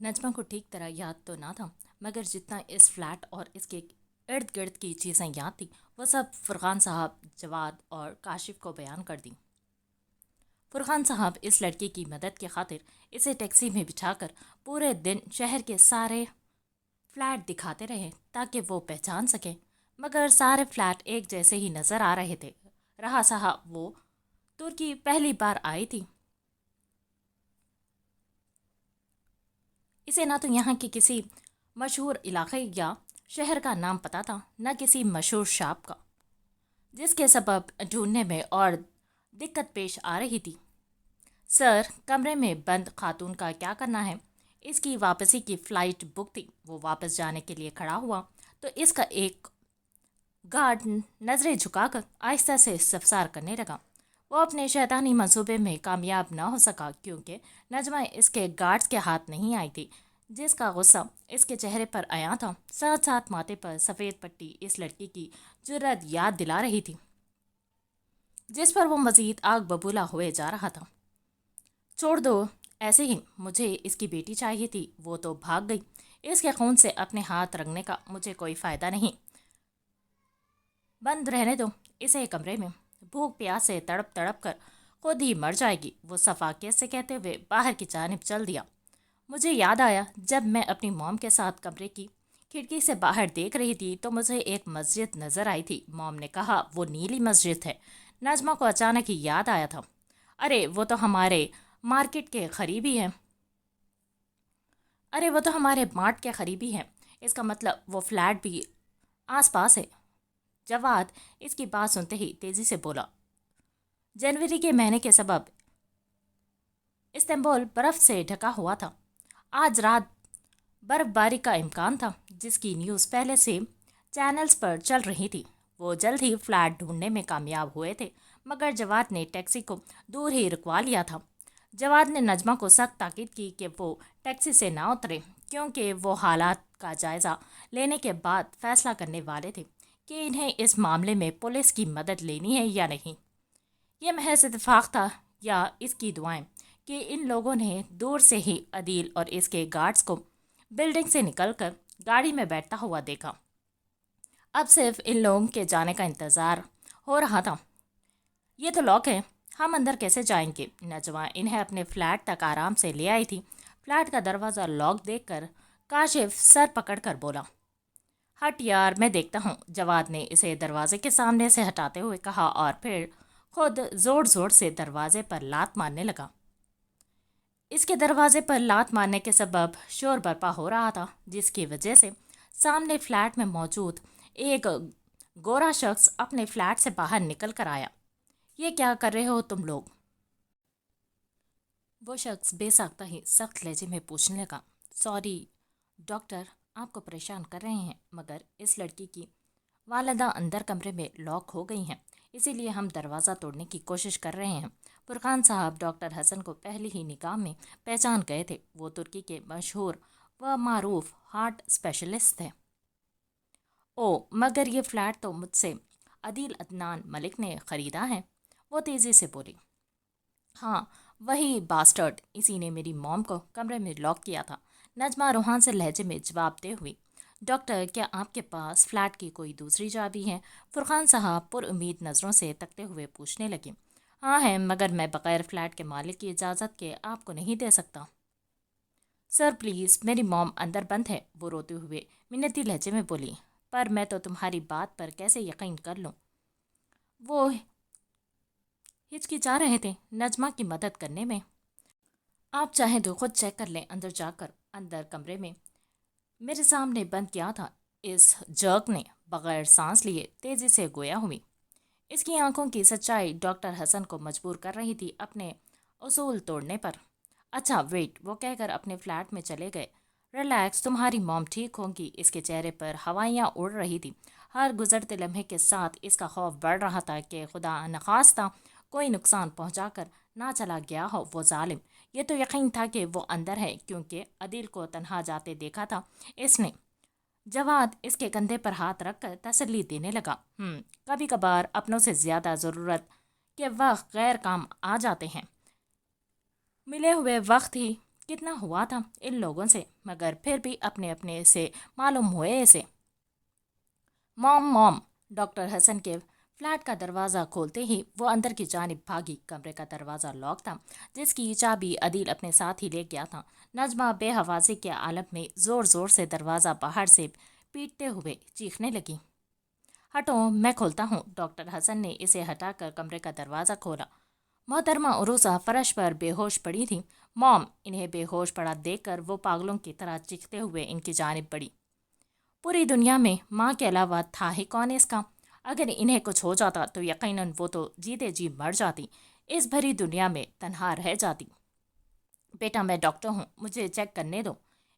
نجمہ کو ٹھیک طرح یاد تو نہ تھا، مگر جتنا اس فلیٹ اور اس کے ارد گرد کی چیزیں یاد تھیں وہ سب فرقان صاحب، جواد اور کاشف کو بیان کر دیں۔ فرقان صاحب اس لڑکی کی مدد کی خاطر اسے ٹیکسی میں بٹھا کر پورے دن شہر کے سارے فلیٹ دکھاتے رہے تاکہ وہ پہچان سکیں، مگر سارے فلیٹ ایک جیسے ہی نظر آ رہے تھے۔ رہا صاحب وہ ترکی پہلی بار آئی تھی، اسے نہ تو یہاں کے کسی مشہور علاقے یا شہر کا نام پتہ تھا، نہ کسی مشہور شاپ کا، جس کے سبب ڈھونڈنے میں اور دقت پیش آ رہی تھی۔ سر، کمرے میں بند خاتون کا کیا کرنا ہے؟ اس کی واپسی کی فلائٹ بک تھی۔ وہ واپس جانے کے لیے کھڑا ہوا تو اس کا ایک گارڈ نظریں جھکا کر آہستہ سے استفسار کرنے لگا۔ وہ اپنے شیطانی منصوبے میں کامیاب نہ ہو سکا کیونکہ نجمہ اس کے گارڈز کے ہاتھ نہیں آئی تھی، جس کا غصہ اس کے چہرے پر عیاں تھا۔ ساتھ ساتھ ماتھے پر سفید پٹی اس لڑکی کی جرأت یاد دلا رہی تھی، جس پر وہ مزید آگ ببولا ہوئے جا رہا تھا۔ چھوڑ دو، ایسے ہی مجھے اس کی بیٹی چاہیے تھی، وہ تو بھاگ گئی۔ اس کے خون سے اپنے ہاتھ رنگنے کا مجھے کوئی فائدہ نہیں۔ بند رہنے دو اسے کمرے میں، بھوک پیاس سے تڑپ تڑپ کر خود ہی مر جائے گی، وہ صفاقیت سے کہتے ہوئے باہر کی جانب چل دیا۔ مجھے یاد آیا جب میں اپنی موم کے ساتھ کمرے کی کھڑکی سے باہر دیکھ رہی تھی تو مجھے ایک مسجد نظر آئی تھی۔ موم نے کہا، وہ نیلی مسجد ہے۔ نجمہ کو اچانک ہی یاد آیا تھا، ارے وہ تو ہمارے مارکیٹ کے قریبی ہے، اس کا مطلب وہ فلیٹ بھی آس پاس ہے۔ جواد اس کی بات سنتے ہی تیزی سے بولا، جنوری کے مہینے کے سبب استنبول برف سے ڈھکا ہوا تھا۔ آج رات برف باری کا امکان تھا، جس کی نیوز پہلے سے چینلز پر چل رہی تھی۔ وہ جلد ہی فلیٹ ڈھونڈنے میں کامیاب ہوئے تھے، مگر جواد نے ٹیکسی کو دور ہی رکوا لیا تھا۔ جواد نے نجمہ کو سخت تاکید کی کہ وہ ٹیکسی سے نہ اترے، کیونکہ وہ حالات کا جائزہ لینے کے بعد فیصلہ کرنے والے تھے کہ انہیں اس معاملے میں پولیس کی مدد لینی ہے یا نہیں۔ یہ محض اتفاق تھا یا اس کی دعائیں کہ ان لوگوں نے دور سے ہی عدیل اور اس کے گارڈز کو بلڈنگ سے نکل کر گاڑی میں بیٹھتا ہوا دیکھا۔ اب صرف ان لوگوں کے جانے کا انتظار ہو رہا تھا۔ یہ تو لاک ہے، ہم اندر کیسے جائیں گے؟ نجمہ انہیں اپنے فلیٹ تک آرام سے لے آئی تھی۔ فلیٹ کا دروازہ لاک دیکھ کر کاشف سر پکڑ کر بولا، ہٹ یار، میں دیکھتا ہوں۔ جواد نے اسے دروازے کے سامنے سے ہٹاتے ہوئے کہا اور پھر خود زور زور سے دروازے پر لات مارنے لگا۔ اس کے دروازے پر لات مارنے کے سبب شور برپا ہو رہا تھا، جس کی وجہ سے سامنے فلیٹ میں موجود ایک گورا شخص اپنے فلیٹ سے باہر نکل کر آیا۔ یہ کیا کر رہے ہو تم لوگ؟ وہ شخص بے ساختہ ہی سخت لہجے میں پوچھنے لگا۔ سوری ڈاکٹر، آپ کو پریشان کر رہے ہیں، مگر اس لڑکی کی والدہ اندر کمرے میں لاک ہو گئی ہیں، اسی لیے ہم دروازہ توڑنے کی کوشش کر رہے ہیں۔ فرقان صاحب ڈاکٹر حسن کو پہلی ہی نگاہ میں پہچان گئے تھے۔ وہ ترکی کے مشہور و معروف ہارٹ اسپیشلسٹ تھے۔ او، مگر یہ فلیٹ تو مجھ سے عدیل عدنان ملک نے خریدا ہے، وہ تیزی سے بولی۔ ہاں، وہی باسٹرڈ، اسی نے میری موم کو کمرے میں لاک کیا تھا، نجمہ روحان سے لہجے میں جواب دے ہوئی۔ ڈاکٹر، کیا آپ کے پاس فلیٹ کی کوئی دوسری چابی ہے؟ فرقان صاحب پر امید نظروں سے تکتے ہوئے پوچھنے لگے۔ ہاں ہے، مگر میں بغیر فلیٹ کے مالک کی اجازت کے آپ کو نہیں دے سکتا۔ سر پلیز، میری موم اندر بند ہے، وہ روتے ہوئے منتی لہجے میں بولی۔ پر میں تو تمہاری بات پر کیسے یقین کر لوں؟ وہ ہچکچا رہے تھے نجمہ کی مدد کرنے میں۔ آپ چاہیں تو خود چیک کر لیں، اندر جا کر۔ اندر کمرے میں میرے سامنے بند کیا تھا، اس جرک نے بغیر سانس لیے تیزی سے گویا ہوئی۔ اس کی آنکھوں کی سچائی ڈاکٹر حسن کو مجبور کر رہی تھی اپنے اصول توڑنے پر۔ اچھا ویٹ، وہ کہہ کر اپنے فلیٹ میں چلے گئے۔ ریلیکس، تمہاری موم ٹھیک ہوگی۔ اس کے چہرے پر ہوائیاں اڑ رہی تھی۔ ہر گزرتے لمحے کے ساتھ اس کا خوف بڑھ رہا تھا کہ خدا نخواستہ کوئی نقصان پہنچا کر نہ چلا گیا ہو وہ ظالم۔ یہ تو یقین تھا کہ وہ اندر ہے، کیونکہ عدیل کو تنہا جاتے دیکھا تھا اس نے۔ جواد اس کے کندھے پر ہاتھ رکھ کر تسلی دینے لگا۔ کبھی کبھار اپنوں سے زیادہ ضرورت کے وقت غیر کام آ جاتے ہیں۔ ملے ہوئے وقت ہی کتنا ہوا تھا ان لوگوں سے، مگر پھر بھی اپنے اپنے سے معلوم ہوئے اسے۔ موم موم، ڈاکٹر حسن کے فلیٹ کا دروازہ کھولتے ہی وہ اندر کی جانب بھاگی۔ کمرے کا دروازہ لاک تھا، جس کی چابی عدیل اپنے ساتھ ہی لے گیا تھا۔ نجمہ بے حواسی کے عالم میں زور زور سے دروازہ باہر سے پیٹتے ہوئے چیخنے لگی۔ ہٹو، میں کھولتا ہوں۔ ڈاکٹر حسن نے اسے ہٹا کر کمرے کا دروازہ کھولا۔ محترمہ عروسہ فرش پر بے ہوش پڑی تھی۔ موم، انہیں بے ہوش پڑا دیکھ کر وہ پاگلوں کی طرح چیختے ہوئے ان کی جانب بڑھی۔ پوری دنیا میں ماں کے علاوہ تھا ہی کون اس کا؟ اگر انہیں کچھ ہو جاتا تو یقیناً وہ تو جیتے جی مر جاتی، اس بھری دنیا میں تنہا رہ جاتی۔ بیٹا، میں ڈاکٹر ہوں، مجھے چیک کرنے دو،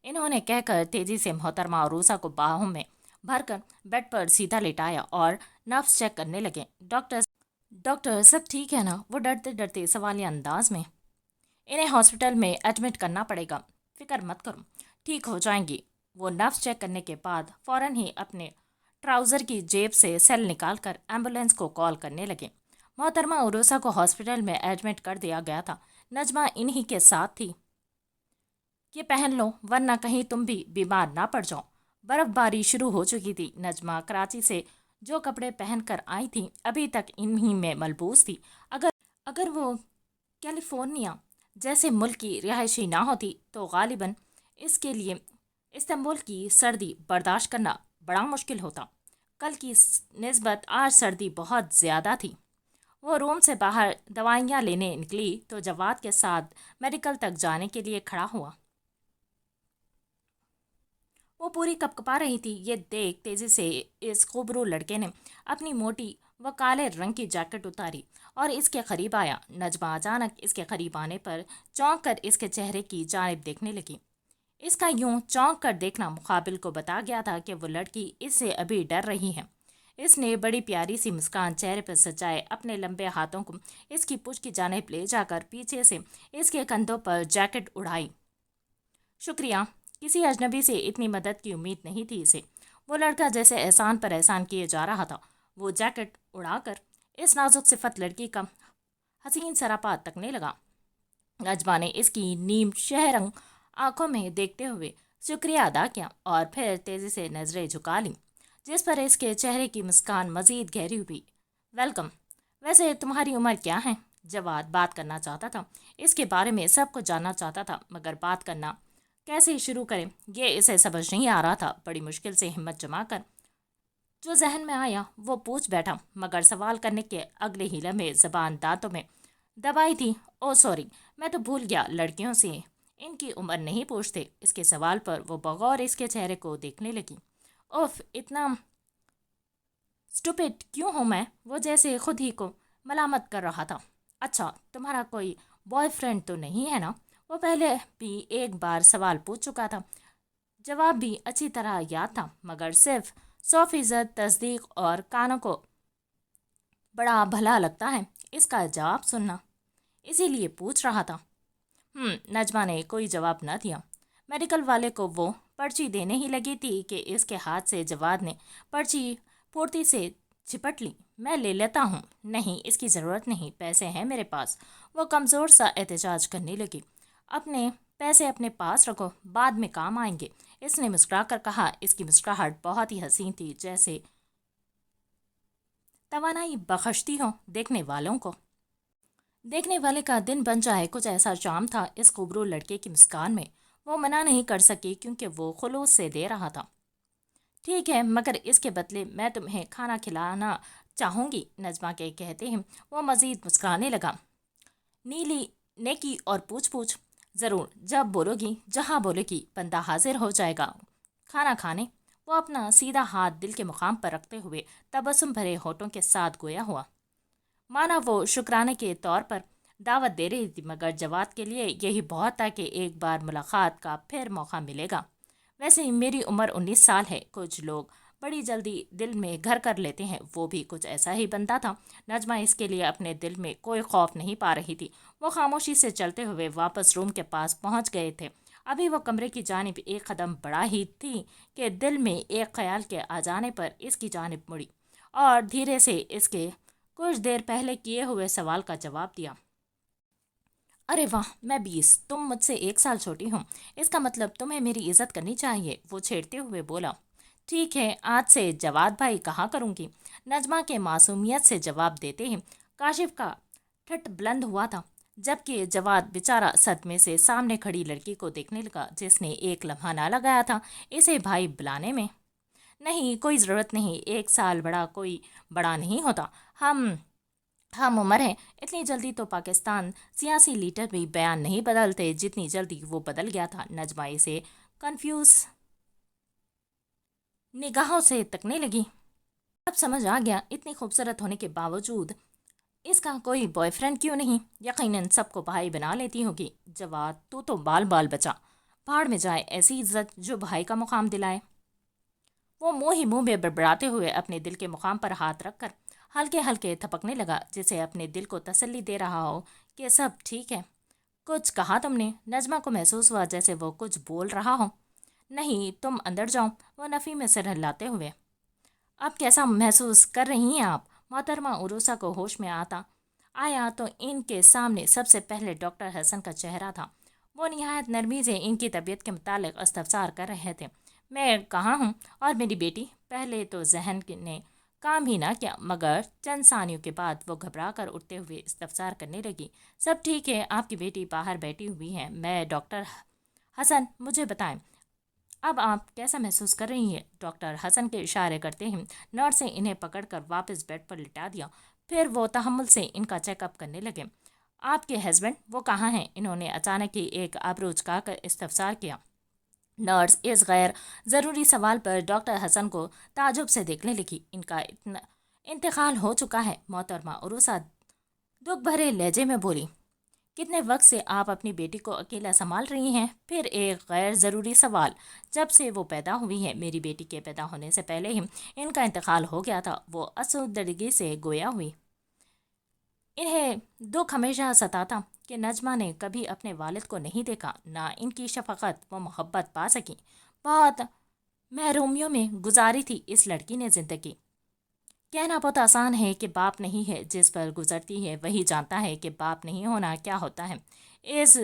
انہوں نے کہہ کر تیزی سے محترمہ عروسہ کو باہوں میں بھر کر بیڈ پر سیدھا لٹایا اور نبض چیک کرنے لگے۔ ڈاکٹر سب ٹھیک ہے نا؟ وہ ڈرتے ڈرتے سوالیہ انداز میں۔ انہیں ہاسپٹل میں ایڈمٹ کرنا پڑے گا، فکر مت کرو، ٹھیک ہو جائیں گی۔ وہ نبض چیک کرنے کے بعد فوراً ہی اپنے ٹراؤزر کی جیب سے سیل نکال کر ایمبولینس کو کال کرنے لگے۔ محترمہ عروسہ کو ہاسپٹل میں ایڈمٹ کر دیا گیا تھا۔ نجمہ انہی کے ساتھ تھی۔ یہ پہن لو ورنہ کہیں تم بھی بیمار نہ پڑ جاؤ۔ برف باری شروع ہو چکی تھی۔ نجمہ کراچی سے جو کپڑے پہن کر آئی تھی ابھی تک انہی میں ملبوس تھی۔ اگر وہ کیلیفورنیا جیسے ملک کی رہائشی نہ ہوتی تو غالباً اس کے لیے استنبول کی سردی برداشت کرنا بڑا مشکل ہوتا۔ کل کی نسبت آج سردی بہت زیادہ تھی۔ وہ روم سے باہر دوائیاں لینے نکلی تو جواد کے ساتھ میڈیکل تک جانے کے لیے کھڑا ہوا۔ وہ پوری کپکپا رہی تھی۔ یہ دیکھ تیزی سے اس خوبرو لڑکے نے اپنی موٹی و کالے رنگ کی جیکٹ اتاری اور اس کے قریب آیا۔ نجمہ اچانک اس کے قریب آنے پر چونک کر اس کے چہرے کی جانب دیکھنے لگی۔ اس کا یوں چونک کر دیکھنا مقابل کو بتا گیا تھا کہ وہ لڑکی اس سے ابھی ڈر رہی ہے۔ اس نے بڑی پیاری سی مسکان چہرے پر سجائے اپنے لمبے ہاتھوں کو اس کی پشت کی جانب لے جا کر پیچھے سے اس کے کندھوں پر جیکٹ اڑائی۔ شکریہ، کسی اجنبی سے اتنی مدد کی امید نہیں تھی اسے۔ وہ لڑکا جیسے احسان پر احسان کیے جا رہا تھا۔ وہ جیکٹ اڑا کر اس نازک صفت لڑکی کا حسین سراپا تکنے لگا۔ نجمہ نے اس کی نیم شہ رنگ آنکھوں میں دیکھتے ہوئے شکریہ ادا کیا اور پھر تیزی سے نظریں جھکا لیں، جس پر اس کے چہرے کی مسکان مزید گہری ہوئی۔ ویلکم، ویسے تمہاری عمر کیا ہے؟ جواد بات کرنا چاہتا تھا، اس کے بارے میں سب کچھ جاننا چاہتا تھا، مگر بات کرنا کیسے شروع کرے یہ اسے سمجھ نہیں آ رہا تھا۔ بڑی مشکل سے ہمت جما کر جو ذہن میں آیا وہ پوچھ بیٹھا، مگر سوال کرنے کے اگلے ہی لمحے زبان دانتوں میں دبائی تھی۔ او سوری، میں تو بھول گیا، لڑکیوں سے ان کی عمر نہیں پوچھتے۔ اس کے سوال پر وہ بغور اس کے چہرے کو دیکھنے لگی۔ اوف، اتنا سٹوپڈ کیوں ہوں میں؟ وہ جیسے خود ہی کو ملامت کر رہا تھا۔ اچھا، تمہارا کوئی بوائے فرینڈ تو نہیں ہے نا؟ وہ پہلے بھی ایک بار سوال پوچھ چکا تھا، جواب بھی اچھی طرح یاد تھا، مگر صرف 100% تصدیق اور کانوں کو بڑا بھلا لگتا ہے اس کا جواب سننا، اسی لیے پوچھ رہا تھا۔ نجمہ نے کوئی جواب نہ دیا۔ میڈیکل والے کو وہ پرچی دینے ہی لگی تھی کہ اس کے ہاتھ سے جواد نے پرچی پھرتی سے جھپٹ لی۔ میں لے لیتا ہوں۔ نہیں، اس کی ضرورت نہیں، پیسے ہیں میرے پاس۔ وہ کمزور سا احتجاج کرنے لگی۔ اپنے پیسے اپنے پاس رکھو، بعد میں کام آئیں گے، اس نے مسکرا کر کہا۔ اس کی مسکراہٹ بہت ہی حسین تھی، جیسے توانائی بخشتی ہو دیکھنے والوں کو۔ دیکھنے والے کا دن بن جائے، کچھ ایسا شام تھا اس خوبرو لڑکے کی مسکان میں۔ وہ منع نہیں کر سکی کیونکہ وہ خلوص سے دے رہا تھا۔ ٹھیک ہے، مگر اس کے بدلے میں تمہیں کھانا کھلانا چاہوں گی، نجمہ کے کہتے ہیں وہ مزید مسکرانے لگا۔ نیلی نیکی اور پوچھ پوچھ، ضرور، جب بولو گی، جہاں بولو گی، بندہ حاضر ہو جائے گا کھانا کھانے۔ وہ اپنا سیدھا ہاتھ دل کے مقام پر رکھتے ہوئے تبسم بھرے ہونٹوں کے ساتھ گویا ہوا، مانا وہ شکرانے کے طور پر دعوت دے رہی تھی، مگر جواد کے لیے یہی بہت تھا کہ ایک بار ملاقات کا پھر موقع ملے گا۔ ویسے میری عمر 19 سال ہے، کچھ لوگ بڑی جلدی دل میں گھر کر لیتے ہیں، وہ بھی کچھ ایسا ہی بندہ تھا۔ نجمہ اس کے لیے اپنے دل میں کوئی خوف نہیں پا رہی تھی۔ وہ خاموشی سے چلتے ہوئے واپس روم کے پاس پہنچ گئے تھے۔ ابھی وہ کمرے کی جانب ایک قدم بڑھا ہی تھی کہ دل میں ایک خیال کے آ جانے پر اس کی جانب مڑی اور دھیرے سے اس کے کچھ دیر پہلے کیے ہوئے سوال کا جواب دیا۔ ارے واہ، میں 20، تم مجھ سے 1 سال چھوٹی ہوں، اس کا مطلب تمہیں میری عزت کرنی چاہیے، وہ چھیڑتے ہوئے بولا۔ ٹھیک ہے، آج سے جواد بھائی کہا کروں گی، نجمہ کے معصومیت سے جواب دیتے ہی کاشف کا ٹھٹ بلند ہوا تھا، جبکہ جواد بیچارہ صدمے سے سامنے کھڑی لڑکی کو دیکھنے لگا جس نے ایک لمحہ نہ لگایا تھا اسے بھائی بلانے میں۔ نہیں، کوئی ضرورت نہیں، 1 سال بڑا کوئی بڑا نہیں ہوتا، ہم عمر ہیں، اتنی جلدی تو پاکستان سیاسی لیڈر بھی بیان نہیں بدلتے جتنی جلدی وہ بدل گیا تھا۔ نجمہ اسے کنفیوز نگاہوں سے تکنے لگی۔ اب سمجھ آ گیا، اتنی خوبصورت ہونے کے باوجود اس کا کوئی بوائے فرینڈ کیوں نہیں؟ یقیناً سب کو بھائی بنا لیتی ہوگی۔ جواد تو بال بال بچا، پہاڑ میں جائے ایسی عزت جو بھائی کا مقام دلائے۔ وہ منہ ہی منہ میں بڑبڑاتے ہوئے اپنے دل کے مقام پر ہاتھ رکھ کر ہلکے ہلکے تھپکنے لگا، جسے اپنے دل کو تسلی دے رہا ہو کہ سب ٹھیک ہے۔ کچھ کہا تم نے؟ نجمہ کو محسوس ہوا جیسے وہ کچھ بول رہا ہو۔ نہیں، تم اندر جاؤ، وہ نفی میں سر ہلاتے ہوئے۔ اب کیسا محسوس کر رہی ہیں آپ؟ محترمہ عروسہ کو ہوش میں آیا تو ان کے سامنے سب سے پہلے ڈاکٹر حسن کا چہرہ تھا۔ وہ نہایت نرمی سے ان کی طبیعت کے متعلق استفسار کر رہے تھے۔ میں کہاں ہوں اور میری بیٹی؟ پہلے تو ذہن نے کام ہی نہ کیا، مگر چند ثانیوں کے بعد وہ گھبرا کر اٹھتے ہوئے استفسار کرنے لگی۔ سب ٹھیک ہے، آپ کی بیٹی باہر بیٹھی ہوئی ہے، میں ڈاکٹر حسن، مجھے بتائیں اب آپ کیسا محسوس کر رہی ہیں؟ ڈاکٹر حسن کے اشارے کرتے ہی نرس نے انہیں پکڑ کر واپس بیڈ پر لٹا دیا، پھر وہ تحمل سے ان کا چیک اپ کرنے لگے۔ آپ کے ہسبینڈ وہ کہاں ہیں؟ انہوں نے اچانک ہی ایک ابرو جھکا کر استفسار کیا۔ نرس اس غیر ضروری سوال پر ڈاکٹر حسن کو تعجب سے دیکھنے لگی۔ ان کا انتقال ہو چکا ہے، محترمہ عروسہ دکھ بھرے لہجے میں بولی۔ کتنے وقت سے آپ اپنی بیٹی کو اکیلا سنبھال رہی ہیں؟ پھر ایک غیر ضروری سوال، جب سے وہ پیدا ہوئی ہے، میری بیٹی کے پیدا ہونے سے پہلے ہی ان کا انتقال ہو گیا تھا، وہ افسردگی سے گویا ہوئی۔ انہیں دکھ ہمیشہ ستاتا کہ نجمہ نے کبھی اپنے والد کو نہیں دیکھا، نہ ان کی شفقت و محبت پا سکی۔ بہت محرومیوں میں گزاری تھی اس لڑکی نے زندگی۔ کہنا بہت آسان ہے کہ باپ نہیں ہے، جس پر گزرتی ہے وہی جانتا ہے کہ باپ نہیں ہونا کیا ہوتا ہے۔ اس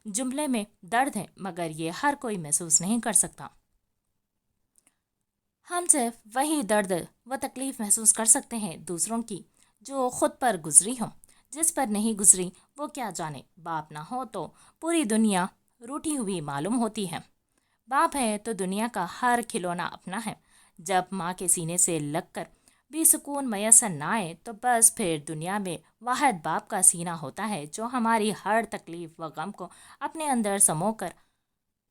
جملے میں درد ہے، مگر یہ ہر کوئی محسوس نہیں کر سکتا۔ ہم صرف وہی درد و تکلیف محسوس کر سکتے ہیں دوسروں کی جو خود پر گزری ہوں، جس پر نہیں گزری وہ کیا جانے۔ باپ نہ ہو تو پوری دنیا روٹھی ہوئی معلوم ہوتی ہے، باپ ہے تو دنیا کا ہر کھلونا اپنا ہے۔ جب ماں کے سینے سے لگ کر بھی سکون میسر نہ آئے تو بس پھر دنیا میں واحد باپ کا سینہ ہوتا ہے جو ہماری ہر تکلیف و غم کو اپنے اندر سمو کر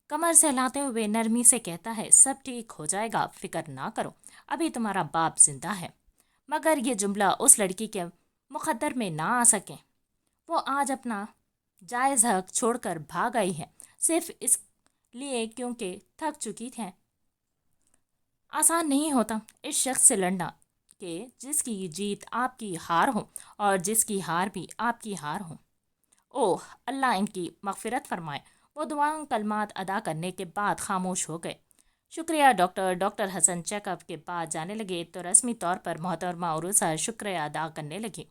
کمر سہلاتے ہوئے نرمی سے کہتا ہے، سب ٹھیک ہو جائے گا، فکر نہ کرو، ابھی تمہارا باپ زندہ ہے۔ مگر یہ جملہ اس لڑکی کے مقدر میں نہ آ سکے۔ وہ آج اپنا جائز حق چھوڑ کر بھاگ آئی ہے، صرف اس لیے کیونکہ تھک چکی ہے۔ آسان نہیں ہوتا اس شخص سے لڑنا کہ جس کی جیت آپ کی ہار ہو اور جس کی ہار بھی آپ کی ہار ہو۔ اوہ، اللہ ان کی مغفرت فرمائے۔ وہ دعاؤں کلمات ادا کرنے کے بعد خاموش ہو گئے۔ شکریہ ڈاکٹر۔ ڈاکٹر حسن چیک اپ کے بعد جانے لگے تو رسمی طور پر محترمہ عروسہ شکریہ ادا کرنے لگی،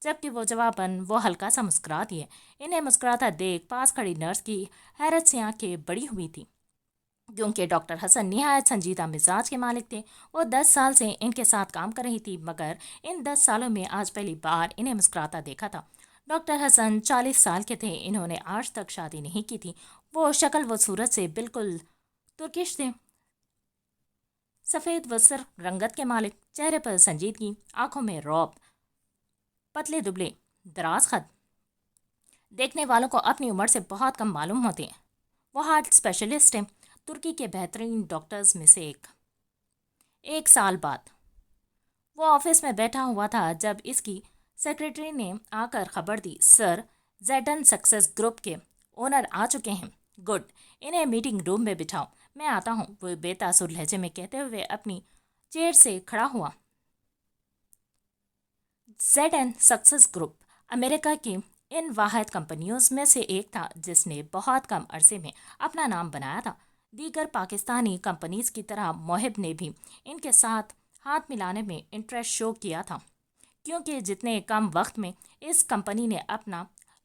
جبکہ وہ جواباً وہ ہلکا سا مسکرا دیے۔ انہیں مسکراتا دیکھ پاس کھڑی نرس کی حیرت سے آنکھیں بڑی ہوئی تھیں، کیونکہ ڈاکٹر حسن نہایت سنجیدہ مزاج کے مالک تھے۔ وہ 10 سال سے ان کے ساتھ کام کر رہی تھی، مگر ان 10 سالوں میں آج پہلی بار انہیں مسکراتا دیکھا تھا۔ ڈاکٹر حسن 40 سال کے تھے، انہوں نے آج تک شادی نہیں کی تھی۔ وہ شکل و صورت سے بالکل ترکش تھے، سفید و سرخ رنگت کے مالک، چہرے پر سنجیدگی، آنکھوں میں رعب، پتلے دبلے دراز خط دیکھنے والوں کو اپنی عمر سے بہت کم معلوم ہوتے ہیں۔ وہ ہارٹ اسپیشلسٹ ہیں، ترکی کے بہترین ڈاکٹرز میں سے ایک سال بعد وہ آفس میں بیٹھا ہوا تھا جب اس کی سیکرٹری نے آ کر خبر دی، سر زیڈن سکسیس گروپ کے اونر آ چکے ہیں۔ گڈ، انہیں میٹنگ روم میں بٹھاؤ، میں آتا ہوں، وہ بے تاثر لہجے میں کہتے ہوئے اپنی چیئر سے کھڑا ہوا۔ زیڈن سکسیس گروپ امریکہ کی ان واحد کمپنیوں میں سے ایک تھا جس نے بہت کم عرصے میں اپنا نام بنایا تھا۔ دیگر پاکستانی کمپنیز کی طرح موہب نے بھی ان کے ساتھ ہاتھ ملانے میں انٹرسٹ شو کیا تھا، کیونکہ جتنے کم وقت میں اس کمپنی نے اپنا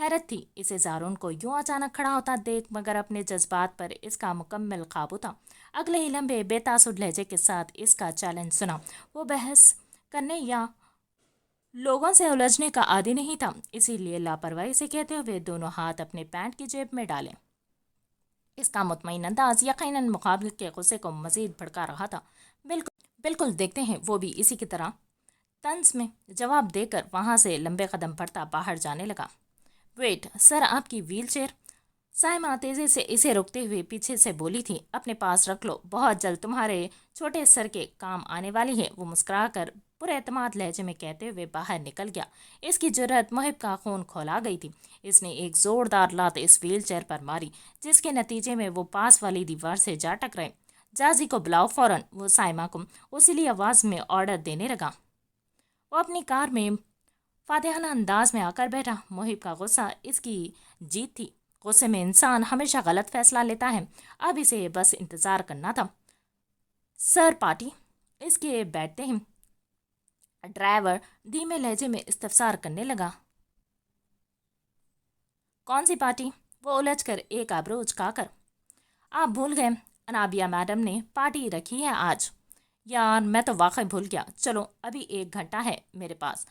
حیرت تھی اسے زارون کو یوں اچانک کھڑا ہوتا دیکھ، مگر اپنے جذبات پر اس کا مکمل قابو تھا۔ اگلے ہی لمبے بے تاثر لہجے کے ساتھ اس کا چیلنج سنا۔ وہ بحث کرنے یا لوگوں سے الجھنے کا عادی نہیں تھا، اسی لیے لاپرواہی سے کہتے ہوئے دونوں ہاتھ اپنے پینٹ کی جیب میں ڈالے۔ اس کا مطمئن انداز یقیناً مقابل کے غصے کو مزید بھڑکا رہا تھا۔ بالکل بالکل، دیکھتے ہیں۔ وہ بھی اسی کی طرح طنز میں جواب دے کر وہاں سے لمبے قدم بڑھتا باہر جانے لگا۔ ویٹ سر، آپ کی ویل چیئر؟ سائمہ تیزی سے اسے روکتے ہوئے پیچھے سے بولی تھی۔ اپنے پاس رکھ لو، بہت جلد تمہارے چھوٹے سر کے کام آنے والی ہے۔ وہ مسکرا کر پورے اعتماد لہجے میں کہتے ہوئے باہر نکل گیا۔ اس کی جرأت محب کا خون کھولا گئی تھی۔ اس نے ایک زوردار لات اس ویل چیئر پر ماری، جس کے نتیجے میں وہ پاس والی دیوار سے جا ٹکرائے۔ جازی کو بلاؤ فوراً، وہ سائمہ کو اصیلی آواز میں آرڈر دینے لگا۔ وہ اپنی کار میں فاتحانہ انداز میں آ کر بیٹھا۔ محب کا غصہ اس کی جیت تھی۔ غصے میں انسان ہمیشہ غلط فیصلہ لیتا ہے۔ اب اسے بس انتظار کرنا تھا۔ سر پارٹی؟ اس کے بیٹھتے ہی ڈرائیور دھیمے لہجے میں استفسار کرنے لگا۔ کون سی پارٹی؟ وہ الجھ کر ایک آبرو اچکا کر۔ آپ بھول گئے، انابیہ میڈم نے پارٹی رکھی ہے آج۔ یار میں تو واقعی بھول گیا۔ چلو ابھی 1 گھنٹہ ہے میرے پاس،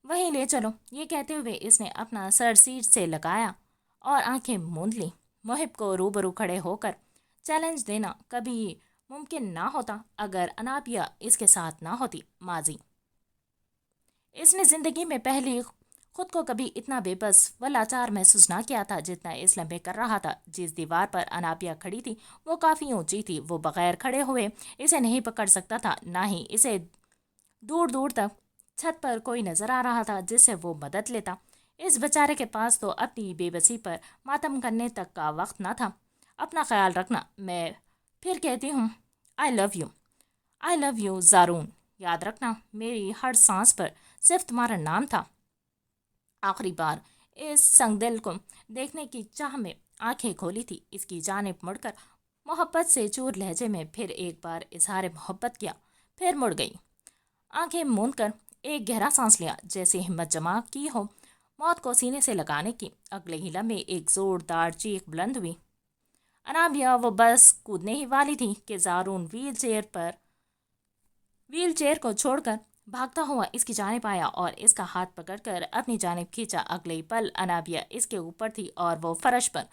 وہیں لے چلو۔ یہ کہتے ہوئے اس نے اپنا سر سیٹ سے لگایا اور آنکھیں موند لیں۔ محب کو روبرو کھڑے ہو کر چیلنج دینا کبھی ممکن نہ ہوتا اگر انابیہ اس کے ساتھ نہ ہوتی۔ ماضی اس نے زندگی میں پہلی خود کو کبھی اتنا بے بس و لاچار محسوس نہ کیا تھا جتنا اس لمحے کر رہا تھا۔ جس دیوار پر انابیہ کھڑی تھی وہ کافی اونچی تھی۔ وہ بغیر کھڑے ہوئے اسے نہیں پکڑ سکتا تھا، نہ ہی اسے دور دور تک چھت پر کوئی نظر آ رہا تھا جس سے وہ مدد لیتا۔ اس بیچارے کے پاس تو اپنی بے بسی پر ماتم کرنے تک کا وقت نہ تھا۔ اپنا خیال رکھنا، میں پھر کہتی ہوں، آئی love you. I love you زارون۔ یاد رکھنا میری ہر سانس پر صرف تمہارا نام تھا۔ آخری بار اس سنگ دل کو دیکھنے کی چاہ میں آنکھیں کھولی تھی۔ اس کی جانب مڑ کر محبت سے چور لہجے میں پھر ایک بار اظہار محبت کیا، پھر مڑ گئی۔ آنکھیں موند کر ایک گہرا سانس لیا، جیسے ہمت جمع کی ہو موت کو سینے سے لگانے کی۔ اگلے ہی لمحے ایک زوردار چیخ بلند ہوئی۔ انابیہ وہ بس کودنے ہی والی تھی کہ زارون ویل چیئر کو چھوڑ کر بھاگتا ہوا اس کی جانب آیا اور اس کا ہاتھ پکڑ کر اپنی جانب کھینچا۔ اگلے ہی پل انابیہ اس کے اوپر تھی اور وہ فرش پر۔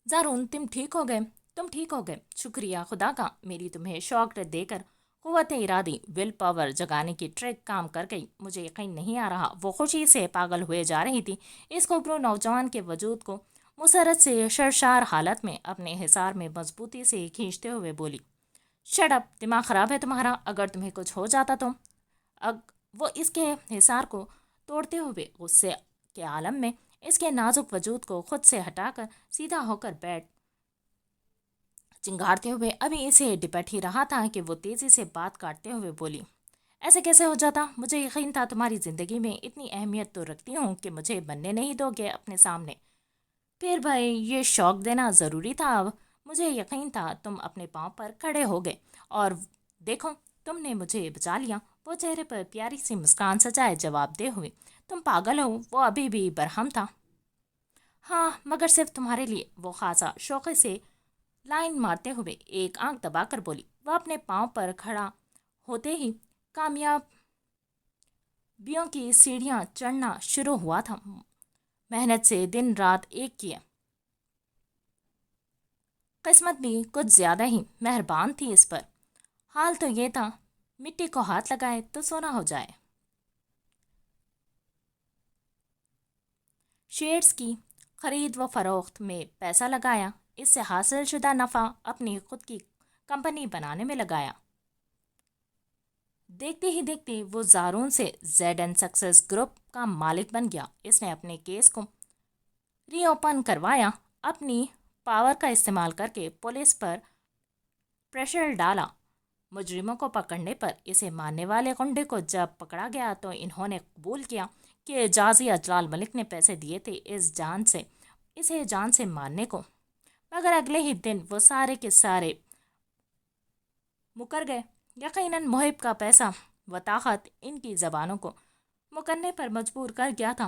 زارون تم ٹھیک ہو گئے؟ تم ٹھیک ہو گئے؟ شکریہ خدا کا، میری تمہیں شوق دے کر قوت ارادی ول پاور جگانے کی ٹرک کام کر گئی۔ مجھے یقین نہیں آ رہا۔ وہ خوشی سے پاگل ہوئے جا رہی تھی۔ اس کوبرو نوجوان کے وجود کو مسرت سے سرشار حالت میں اپنے حصار میں مضبوطی سے کھینچتے ہوئے بولی، شٹ اپ، دماغ خراب ہے تمہارا؟ اگر تمہیں کچھ ہو جاتا تو؟ وہ اس کے حصار کو توڑتے ہوئے غصے کے عالم میں اس کے نازک وجود کو خود سے ہٹا کر سیدھا ہو کر بیٹھ چنگھاڑتے ہوئے ابھی اسے ڈپٹ ہی رہا تھا کہ وہ تیزی سے بات کاٹتے ہوئے بولی، ایسے کیسے ہو جاتا؟ مجھے یقین تھا تمہاری زندگی میں اتنی اہمیت تو رکھتی ہوں کہ مجھے بننے نہیں دو گے اپنے سامنے۔ پھر بھائی یہ شوق دینا ضروری تھا؟ اب مجھے یقین تھا تم اپنے پاؤں پر کھڑے ہو گئے اور دیکھو تم نے مجھے بچا لیا۔ وہ چہرے پر پیاری سی مسکان سجائے جواب دے ہوئے، تم پاگل ہو؟ وہ ابھی بھی برہم تھا۔ ہاں مگر صرف تمہارے لیے، وہ خاصا شوقے سے لائن مارتے ہوئے ایک آنکھ دبا کر بولی۔ وہ اپنے پاؤں پر کھڑا ہوتے ہی کامیابیوں کی سیڑھیاں چڑھنا شروع ہوا تھا۔ محنت سے دن رات ایک کیے، قسمت بھی کچھ زیادہ ہی مہربان تھی اس پر۔ حال تو یہ تھا مٹی کو ہاتھ لگائے تو سونا ہو جائے۔ شیئرز کی خرید و فروخت میں پیسہ لگایا، اس سے حاصل شدہ نفع اپنی خود کی کمپنی بنانے میں لگایا۔ دیکھتے ہی دیکھتے وہ زارون سے زیڈ این سکسیس گروپ کا مالک بن گیا۔ اس نے اپنے کیس کو ری اوپن کروایا، اپنی پاور کا استعمال کر کے پولیس پر پریشر ڈالا۔ مجرموں کو پکڑنے پر اسے ماننے والے غنڈے کو جب پکڑا گیا تو انہوں نے قبول کیا کہ جازیہ جلال ملک نے پیسے دیے تھے اسے جان سے مارنے کو۔ مگر اگلے ہی دن وہ سارے کے سارے مکر گئے۔ یقیناً محب کا پیسہ و طاقت ان کی زبانوں کو مکرنے پر مجبور کر گیا تھا۔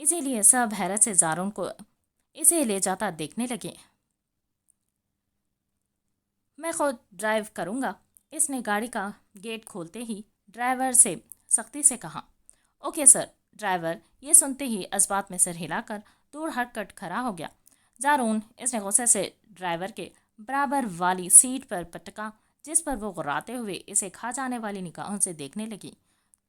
اسی لیے سب حیرت سے زارون کو اسے لے جاتا دیکھنے لگے۔ میں خود ڈرائیو کروں گا، اس نے گاڑی کا گیٹ کھولتے ہی ڈرائیور سے سختی سے کہا۔ Okay sir. ڈرائیور یہ سنتے ہی اسبات میں سر ہلا کر دور ہٹ کر کھڑا ہو گیا۔ زارون اس نے غصے سے ڈرائیور کے برابر والی سیٹ پر پٹکا جس پر وہ غراتے ہوئے اسے کھا جانے والی نگاہوں سے دیکھنے لگی۔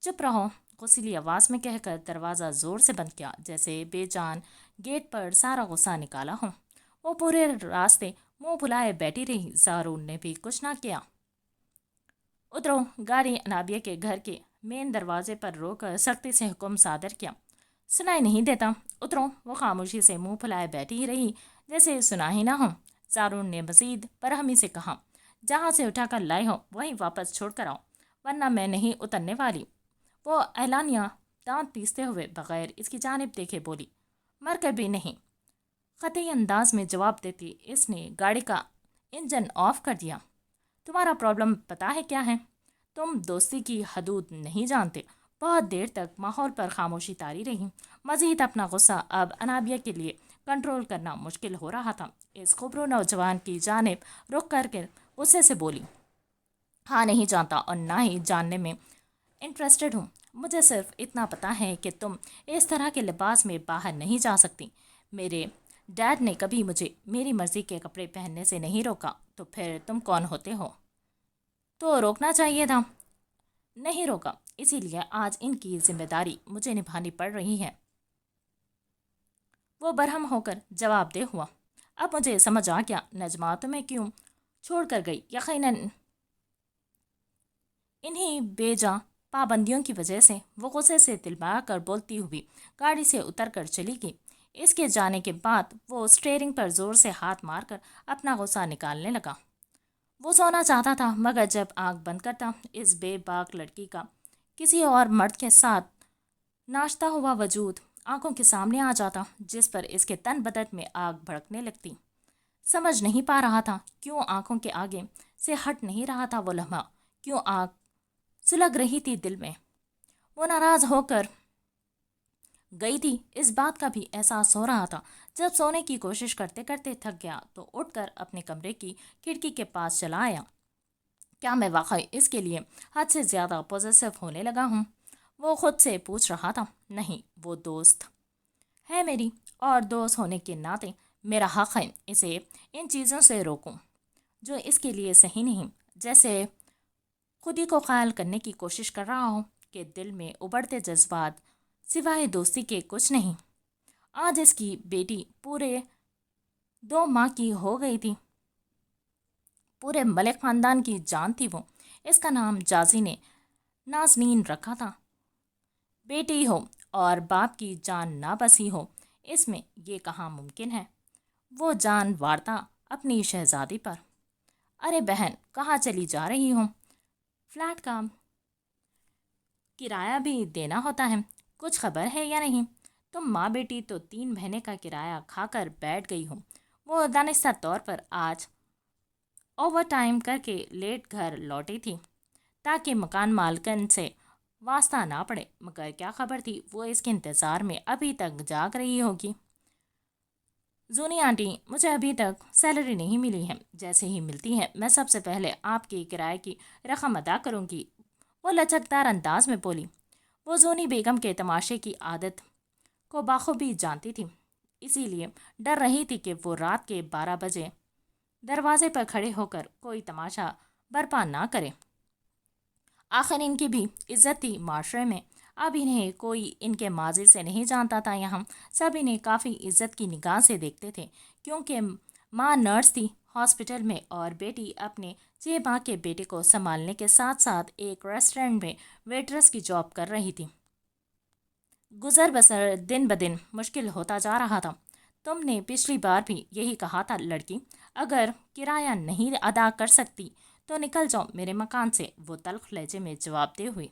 چپ رہو، غصیلی آواز میں کہہ کر دروازہ زور سے بند کیا جیسے بے جان گیٹ پر سارا غصہ نکالا ہو۔ وہ پورے راستے منہ پھلائے بیٹھی رہی۔ زارون نے بھی کچھ نہ کیا۔ اترو۔ گاڑی انابیہ کے گھر کے مین دروازے پر رو کر سختی سے حکم صادر کیا۔ سنائی نہیں دیتا؟ اترو۔ وہ خاموشی سے منہ پھلائے بیٹھی ہی رہی جیسے سنا ہی نہ ہو۔ زارون نے مزید برہمی سے کہا، جہاں سے اٹھا کر لائے ہو وہیں واپس چھوڑ کر آؤ ورنہ میں نہیں اترنے والی۔ وہ اعلانیہ دانت پیستے ہوئے بغیر اس کی جانب دیکھے بولی۔ مر کر بھی نہیں، قطعی انداز میں جواب دیتی اس نے گاڑی کا انجن آف کر دیا۔ تمہارا پرابلم پتہ ہے کیا ہے؟ تم دوستی کی حدود نہیں جانتے۔ بہت دیر تک ماحول پر خاموشی طاری رہی۔ مزید اپنا غصہ اب انابیہ کے لیے کنٹرول کرنا مشکل ہو رہا تھا۔ اس خوبرو نوجوان کی جانب رخ کر کے غصے سے بولی، ہاں نہیں جانتا اور نہ ہی جاننے میں انٹرسٹڈ ہوں۔ مجھے صرف اتنا پتہ ہے کہ تم اس طرح کے لباس میں باہر نہیں جا سکتی۔ میرے ڈیڈ نے کبھی مجھے میری مرضی کے کپڑے پہننے سے نہیں روکا، تو پھر تم کون ہوتے ہو؟ تو روکنا چاہیے تھا۔ نہیں روکا، اسی لیے آج ان کی ذمہ داری مجھے نبھانی پڑ رہی ہے۔ وہ برہم ہو کر جواب دہ ہوا۔ اب مجھے سمجھ آ گیا نجمہ تمہیں کیوں چھوڑ کر گئی۔ یقیناً انہی بے جاں پابندیوں کی وجہ سے۔ وہ غصے سے تلمبا کر بولتی ہوئی گاڑی سے اتر کر چلی گئی۔ اس کے جانے کے بعد وہ اسٹیئرنگ پر زور سے ہاتھ مار کر اپنا غصہ نکالنے لگا۔ وہ سونا چاہتا تھا مگر جب آنکھ بند کرتا اس بے باک لڑکی کا کسی اور مرد کے ساتھ ناشتا ہوا وجود آنکھوں کے سامنے آ جاتا جس پر اس کے تن بدن میں آگ بھڑکنے لگتی۔ سمجھ نہیں پا رہا تھا کیوں آنکھوں کے آگے سے ہٹ نہیں رہا تھا وہ لمحہ، کیوں آگ سلگ رہی تھی دل میں۔ وہ ناراض ہو کر گئی تھی اس بات کا بھی احساس ہو رہا تھا۔ جب سونے کی کوشش کرتے کرتے تھک گیا تو اٹھ کر اپنے کمرے کی کھڑکی کے پاس چلا آیا۔ کیا میں واقعی اس کے لیے حد سے زیادہ پوزیسو ہونے لگا ہوں؟ وہ خود سے پوچھ رہا تھا۔ نہیں، وہ دوست ہے میری، اور دوست ہونے کے ناطے میرا حق ہے اسے ان چیزوں سے روکوں جو اس کے لیے صحیح نہیں۔ جیسے خودی کو قائل کرنے کی کوشش کر رہا ہوں کہ دل میں ابھرتے جذبات سوائے دوستی کے کچھ نہیں۔ آج اس کی بیٹی پورے 2 ماہ کی ہو گئی تھی۔ پورے ملک خاندان کی جان تھی وہ۔ اس کا نام جازی نے نازنین رکھا تھا۔ بیٹی ہو اور باپ کی جان نہ بسی ہو، اس میں یہ کہاں ممکن ہے؟ وہ جان وارتا اپنی شہزادی پر۔ ارے بہن، کہاں چلی جا رہی ہوں؟ فلیٹ کا کرایہ بھی دینا ہوتا ہے، کچھ خبر ہے یا نہیں؟ تم ماں بیٹی تو 3 مہینے کا کرایہ کھا کر بیٹھ گئی ہو۔ وہ دانستہ طور پر آج اوور ٹائم کر کے لیٹ گھر لوٹی تھی تاکہ مکان مالکن سے واسطہ نہ پڑے، مگر کیا خبر تھی وہ اس کے انتظار میں ابھی تک جاگ رہی ہوگی۔ زونی آنٹی، مجھے ابھی تک سیلری نہیں ملی ہے، جیسے ہی ملتی ہے میں سب سے پہلے آپ کے کرائے کی رقم ادا کروں گی، وہ لچکدار انداز میں بولی۔ وہ زونی بیگم کے تماشے کی عادت کو بخوبی جانتی تھی، اسی لیے ڈر رہی تھی کہ وہ رات کے 12 بجے دروازے پر کھڑے ہو کر کوئی تماشا برپا نہ کرے۔ آخر ان کی بھی عزت تھی معاشرے میں، اب انہیں کوئی ان کے ماضی سے نہیں جانتا تھا۔ یہاں سب انہیں کافی عزت کی نگاہ سے دیکھتے تھے کیونکہ ماں نرس تھی ہاسپٹل میں اور بیٹی اپنے 6 ماہ کے بیٹے کو سنبھالنے کے ساتھ ساتھ ایک ریسٹورینٹ میں ویٹرس کی جاب کر رہی تھی۔ گزر بسر دن بدن مشکل ہوتا جا رہا تھا۔ تم نے پچھلی بار بھی یہی کہا تھا لڑکی، اگر کرایہ نہیں ادا کر سکتی تو نکل جاؤ میرے مکان سے، وہ تلخ لہجے میں جواب دے ہوئی۔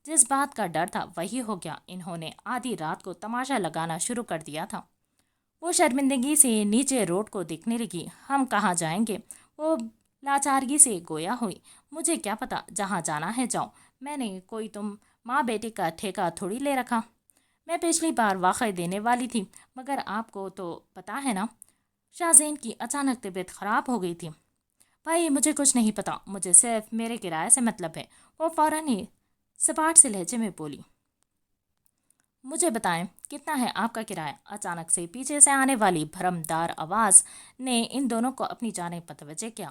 جس بات کا ڈر تھا وہی ہو گیا، انہوں نے آدھی رات کو تماشا لگانا شروع کر دیا تھا۔ وہ شرمندگی سے نیچے روڈ کو دیکھنے لگی۔ ہم کہاں جائیں گے؟ وہ لاچارگی سے گویا ہوئی۔ مجھے کیا پتا، جہاں جانا ہے جاؤ، میں نے کوئی تم ماں بیٹے کا ٹھیکہ تھوڑی لے رکھا۔ میں پچھلی بار واقعی دینے والی تھی، مگر آپ کو تو پتا ہے نا، شاہزین کی اچانک طبیعت خراب ہو گئی تھی۔ بھائی مجھے کچھ نہیں پتا، مجھے صرف میرے کرائے سے مطلب ہے، وہ فوراً ہی سپاٹ سے لہجے میں بولی۔ مجھے بتائیں کتنا ہے آپ کا کرایہ؟ اچانک سے پیچھے سے آنے والی بھرمدار آواز نے ان دونوں کو اپنی جانب متوجہ کیا۔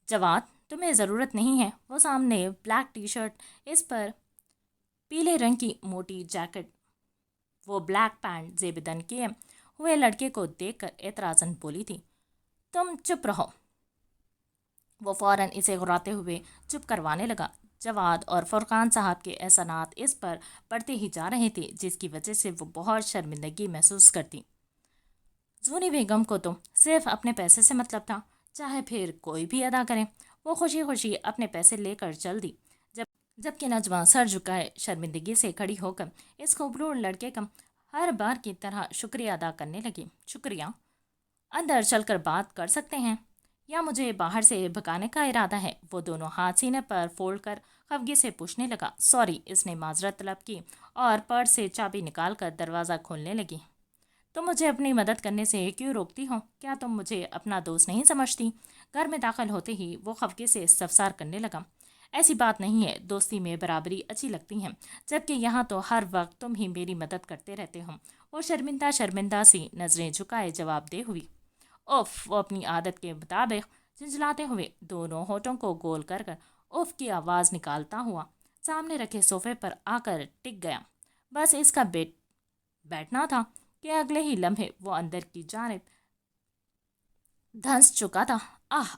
جواد تمہیں ضرورت نہیں ہے، وہ سامنے بلیک ٹی شرٹ، اس پر پیلے رنگ کی موٹی جیکٹ، وہ بلیک پینٹ زیبدن کیے ہوئے لڑکے کو دیکھ کر اعتراضاً بولی تھی۔ تم چپ رہو۔ وہ فوراً اسے غراتے ہوئے چپ کروانے لگا۔ جواد اور فرقان صاحب کے احسانات اس پر پڑتے ہی جا رہے تھے، جس کی وجہ سے وہ بہت شرمندگی محسوس کرتی۔ زونی بیگم کو تو صرف اپنے پیسے سے مطلب تھا، چاہے پھر کوئی بھی ادا کرے۔ وہ خوشی خوشی اپنے پیسے لے کر چل دی، جبکہ نجمہ سر جھکائے شرمندگی سے کھڑی ہو کر اس خوبصورت لڑکے کا ہر بار کی طرح شکریہ ادا کرنے لگی۔ شکریہ؟ اندر چل کر بات کر سکتے ہیں یا مجھے باہر سے بھگانے کا ارادہ ہے؟ وہ دونوں ہاتھ سینے پر فولڈ کر خفگی سے پوچھنے لگا۔ سوری، اس نے معذرت طلب کی اور پرس سے چابی نکال کر دروازہ کھولنے لگی۔ تم مجھے اپنی مدد کرنے سے کیوں روکتی ہو؟ کیا تم مجھے اپنا دوست نہیں سمجھتی؟ گھر میں داخل ہوتے ہی وہ خفگی سے استفسار کرنے لگا۔ ایسی بات نہیں ہے، دوستی میں برابری اچھی لگتی ہے، جبکہ یہاں تو ہر وقت تم ہی میری مدد کرتے رہتے ہو۔ وہ شرمندہ سی نظریں جھکائے جواب دے ہوئی۔ اوف! وہ اپنی عادت کے مطابق جھنجھلاتے ہوئے دونوں ہونٹوں کو گول کر کر اوف کی آواز نکالتا ہوا سامنے رکھے صوفے پر آ کر ٹک گیا۔ بس اس کا بیٹھنا تھا کہ اگلے ہی لمحے وہ اندر کی جانب دھنس چکا تھا۔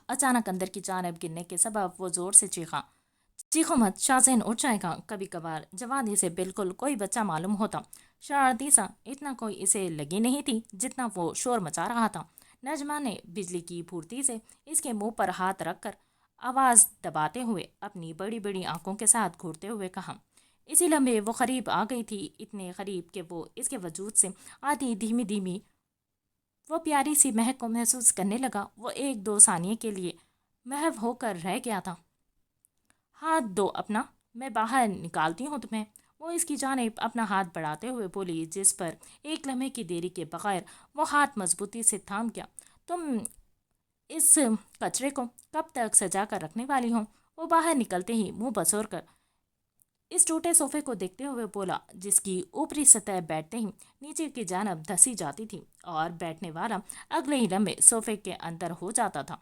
اچانک اندر کی جانب گرنے کے سبب وہ زور سے چیخا۔ چیخو مت، شاہزین اٹھ جائے گا۔ کبھی کبھار جواد اسے بالکل کوئی بچہ معلوم ہوتا، شرارتی سا۔ اتنا کوئی اسے لگی نہیں تھی جتنا وہ شور مچا رہا تھا۔ نجمہ نے بجلی کی پھرتی سے اس کے منہ پر ہاتھ رکھ کر آواز دباتے ہوئے اپنی بڑی بڑی آنکھوں کے ساتھ گھورتے ہوئے کہا۔ اسی لمحے وہ قریب آ گئی تھی، اتنے قریب کہ وہ اس کے وجود سے آتی دھیمی دھیمی وہ پیاری سی مہک کو محسوس کرنے لگا۔ وہ ایک دو ثانیے کے لیے محو ہو کر رہ گیا تھا۔ ہاتھ دو اپنا، میں باہر نکالتی ہوں تمہیں، وہ اس کی جانب اپنا ہاتھ بڑھاتے ہوئے بولی، جس پر ایک لمحے کی دیری کے بغیر وہ ہاتھ مضبوطی سے تھام گیا۔ تم اس کچرے کو کب تک سجا کر رکھنے والی ہوں؟ وہ باہر نکلتے ہی منہ بسور کر اس ٹوٹے صوفے کو دیکھتے ہوئے بولا، جس کی اوپری سطح بیٹھتے ہی نیچے کی جانب دھسی جاتی تھی اور بیٹھنے والا اگلے ہی لمحے صوفے کے اندر ہو جاتا تھا۔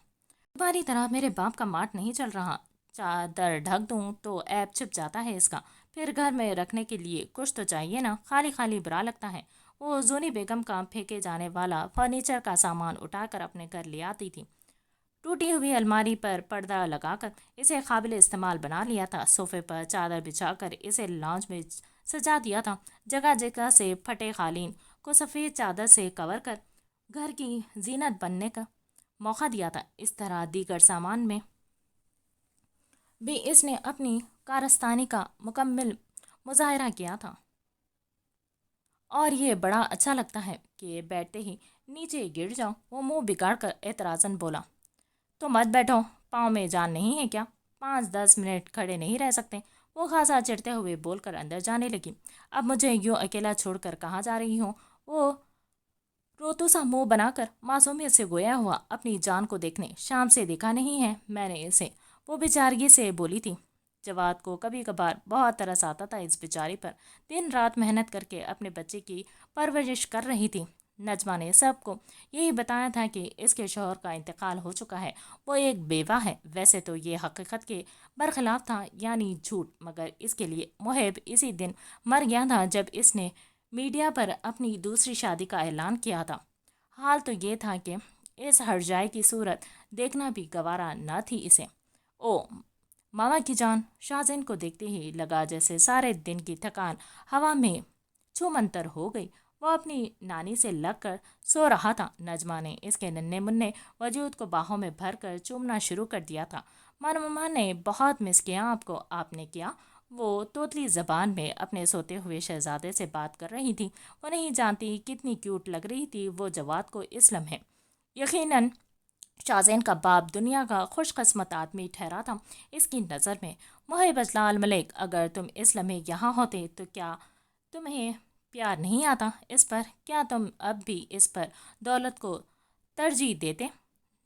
تمہاری طرح میرے باپ کا ماٹ نہیں چل رہا، چادر ڈھک دوں تو عیب چھپ جاتا ہے اس کا، پھر گھر میں رکھنے کے لیے کچھ تو چاہیے نا، خالی خالی برا لگتا ہے۔ وہ زونی بیگم کا پھینکے جانے والا فرنیچر کا سامان اٹھا کر اپنے گھر لے آتی تھی۔ ٹوٹی ہوئی الماری پر پردہ لگا کر اسے قابل استعمال بنا لیا تھا، صوفے پر چادر بچھا کر اسے لاؤنج میں سجا دیا تھا، جگہ جگہ سے پھٹے قالین کو سفید چادر سے کور کر گھر کی زینت بننے کا موقع دیا تھا۔ اس طرح دیگر سامان میں بھی اس نے اپنی کارستانی کا مکمل مظاہرہ کیا تھا، اور یہ بڑا اچھا لگتا ہے کہ بیٹھتے ہی نیچے گر جاؤ۔ وہ منہ بگاڑ کر اعتراضاً بولا۔ تو مت بیٹھو، پاؤں میں جان نہیں ہے کیا؟ 5-10 منٹ کھڑے نہیں رہ سکتے؟ وہ خاصا چڑھتے ہوئے بول کر اندر جانے لگی۔ اب مجھے یوں اکیلا چھوڑ کر کہاں جا رہی ہوں؟ وہ روتو سا منہ بنا کر معصومیت سے گویا ہوا اپنی جان کو دیکھنے۔ شام سے دیکھا نہیں ہے میں نے اسے، وہ بیچارگی سے بولی تھی۔ جواد کو کبھی کبھار بہت ترس آتا تھا اس بیچاری پر، دن رات محنت کر کے اپنے بچے کی پرورش کر رہی تھی۔ نجمہ نے سب کو یہی بتایا تھا کہ اس کے شوہر کا انتقال ہو چکا ہے، وہ ایک بیوہ ہے۔ ویسے تو یہ حقیقت کے برخلاف تھا، یعنی جھوٹ، مگر اس کے لیے محب اسی دن مر گیا تھا جب اس نے میڈیا پر اپنی دوسری شادی کا اعلان کیا تھا۔ حال تو یہ تھا کہ اس ہرجائے کی صورت دیکھنا بھی گوارا نہ تھی اسے۔ او ماما کی جان! شاہزین کو دیکھتے ہی لگا جیسے سارے دن کی تھکان ہوا میں چھومنتر ہو گئی۔ وہ اپنی نانی سے لگ کر سو رہا تھا۔ نجمہ نے اس کے ننھے منھے وجود کو باہوں میں بھر کر چومنا شروع کر دیا تھا۔ ماما نے بہت مس کیا آپ کو۔ آپ نے کیا؟ وہ توتلی زبان میں اپنے سوتے ہوئے شہزادے سے بات کر رہی تھی۔ وہ نہیں جانتی کتنی کیوٹ لگ رہی تھی وہ جواد کو اس لمحے۔ یقیناً شاہزین کا باپ دنیا کا خوش قسمت آدمی ٹھہرا تھا اس کی نظر میں۔ محب اجلال ملک، اگر تم اس لمحے یہاں ہوتے تو کیا تمہیں پیار نہیں آتا اس پر؟ کیا تم اب بھی اس پر دولت کو ترجیح دیتے؟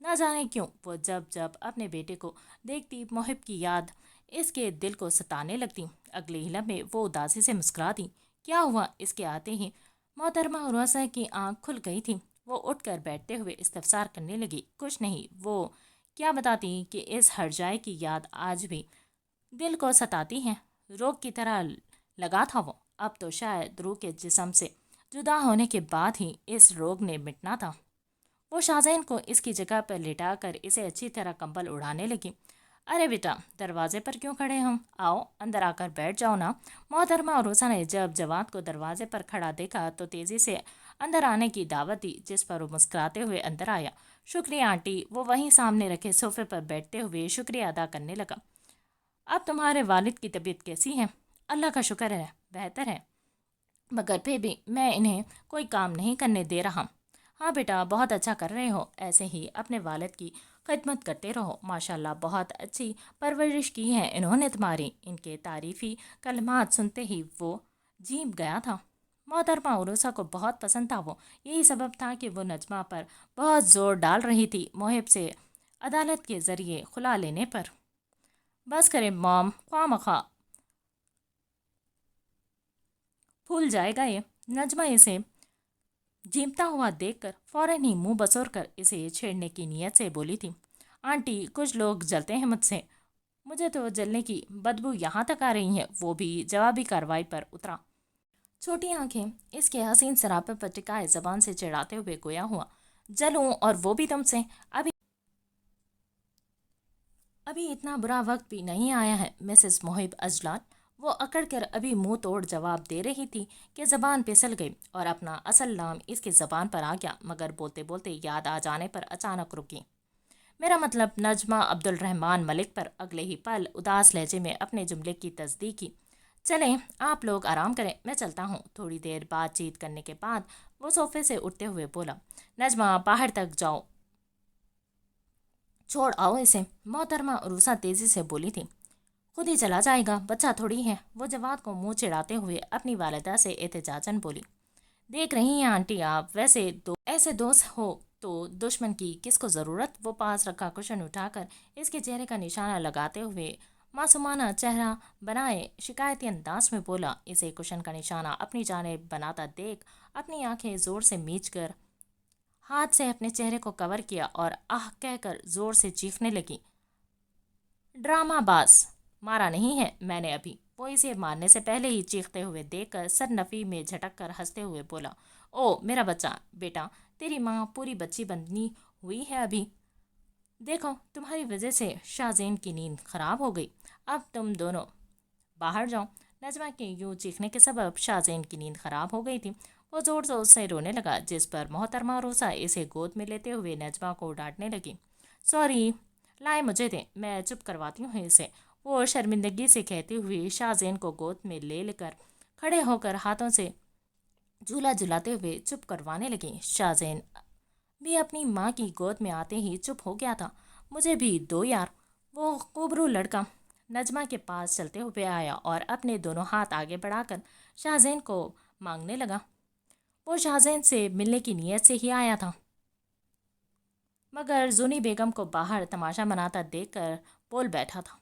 نہ جانے کیوں وہ جب جب اپنے بیٹے کو دیکھتی محب کی یاد اس کے دل کو ستانے لگتی۔ اگلے ہی لمحے وہ اداسی سے مسکراتی۔ کیا ہوا؟ اس کے آتے ہی محترمہ عروسہ کی آنکھ کھل گئی تھی۔ وہ اٹھ کر بیٹھتے ہوئے استفسار کرنے لگی۔ کچھ نہیں، وہ کیا بتاتی کہ اس ہر جائے کی یاد آج بھی دل کو ستاتی ہے؟ روگ کی طرح لگا تھا وہ، اب تو شاید روح کے جسم سے جدا ہونے کے بعد ہی اس روگ نے مٹنا تھا۔ وہ شاہزین کو اس کی جگہ پر لٹا کر اسے اچھی طرح کمبل اڑانے لگی۔ ارے بیٹا، دروازے پر کیوں کھڑے ہم؟ آؤ اندر آ کر بیٹھ جاؤ نا۔ محترمہ عروسہ نے جب جواد کو دروازے پر کھڑا دیکھا تو تیزی سے اندر آنے کی دعوت دی، جس پر وہ مسکراتے ہوئے اندر آیا۔ شکریہ آنٹی، وہ وہیں سامنے رکھے صوفے پر بیٹھتے ہوئے شکریہ ادا کرنے لگا۔ اب تمہارے والد کی طبیعت کیسی ہے؟ اللہ کا شکر ہے، بہتر ہے، مگر پھر بھی میں انہیں کوئی کام نہیں کرنے دے رہا۔ ہاں بیٹا، بہت اچھا کر رہے ہو، ایسے ہی اپنے والد کی خدمت کرتے رہو۔ ماشاءاللہ، بہت اچھی پرورش کی ہے انہوں نے تمہاری۔ ان کے تعریفی کلمات سنتے ہی وہ جھیم گیا تھا۔ محترمہ عروسہ کو بہت پسند تھا وہ، یہی سبب تھا کہ وہ نجمہ پر بہت زور ڈال رہی تھی محب سے عدالت کے ذریعے خلا لینے پر۔ بس کرے مام، خواہ مخواہ پھول جائے گا یہ۔ نجمہ اسے جھیمتا ہوا دیکھ کر فوراً ہی منہ بسور کر اسے چھیڑنے کی نیت سے بولی تھی۔ آنٹی، کچھ لوگ جلتے ہیں مجھ سے، مجھے تو جلنے کی بدبو یہاں تک آ رہی ہے۔ وہ بھی جوابی کارروائی پر اترا۔ چھوٹی آنکھیں اس کے حسین سراپے پر ٹکائے زبان سے چڑھاتے ہوئے گویا ہوا، جلوں اور وہ بھی تم سے؟ ابھی اتنا برا وقت بھی نہیں آیا ہے مسز محب اجلال۔ وہ اکڑ کر ابھی منہ توڑ جواب دے رہی تھی کہ زبان پھسل گئی اور اپنا اصل نام اس کی زبان پر آ گیا، مگر بولتے بولتے یاد آ جانے پر اچانک رکی۔ میرا مطلب نجمہ عبد الرحمن ملک پر۔ اگلے ہی پل اداس لہجے میں اپنے جملے کی تصدیق کی۔ چلیں آپ لوگ آرام کریں، میں چلتا ہوں۔ تھوڑی دیر بات چیت کرنے کے بعد وہ صوفے سے اٹھتے ہوئے بولا، نجمہ باہر تک جاؤ، چھوڑ آؤ اسے۔ محترمہ عروسہ تیزی سے بولی تھی، خود ہی چلا جائے گا، بچہ تھوڑی ہے۔ وہ جواد کو منہ چڑھاتے ہوئے اپنی والدہ سے احتجاجاً بولی۔ دیکھ رہی ہیں آنٹی آپ، ویسے ایسے دوست ہو تو دشمن کی کس کو ضرورت؟ وہ پاس رکھا کشن اٹھا کر اس کے چہرے کا نشانہ لگاتے ہوئے معصومانہ چہرہ بنائے شکایتی انداز میں بولا۔ اسے کشن کا نشانہ اپنی جانب بناتا دیکھ اپنی آنکھیں زور سے میچ کر ہاتھ سے اپنے چہرے کو کور کیا اور آہ کہہ کر زور سے چیخنے لگی، ڈرامہ باز، مارا نہیں ہے میں نے ابھی۔ وہ اسے مارنے سے پہلے ہی چیختے ہوئے دیکھ کر سر نفی میں جھٹک کر ہنستے ہوئے بولا، او میرا بچہ، بیٹا تیری ماں پوری بچی بنی ہوئی ہے ابھی۔ دیکھو تمہاری وجہ سے شاہزین کی نیند خراب ہو گئی، اب تم دونوں باہر جاؤ۔ نجمہ کے یوں چیخنے کے سبب شاہزین کی نیند خراب ہو گئی تھی۔ وہ زور زور سے رونے لگا، جس پر محترمہ عروسہ اسے گود میں لیتے ہوئے نجمہ کو ڈانٹنے لگی۔ سوری، لائے مجھے دیں، میں چپ کرواتی ہوں اسے۔ وہ شرمندگی سے کہتی ہوئی شاہزین کو گود میں لے کر کھڑے ہو کر ہاتھوں سے جھولا جھلاتے ہوئے چپ کروانے لگی۔ شاہزین بھی اپنی ماں کی گود میں آتے ہی چپ ہو گیا تھا۔ مجھے بھی دو یار۔ وہ خوبرو لڑکا نجمہ کے پاس چلتے ہوئے آیا اور اپنے دونوں ہاتھ آگے بڑھا کر شاہزین کو مانگنے لگا۔ وہ شاہزین سے ملنے کی نیت سے ہی آیا تھا، مگر زونی بیگم کو باہر تماشا مناتا دیکھ کر بول بیٹھا تھا۔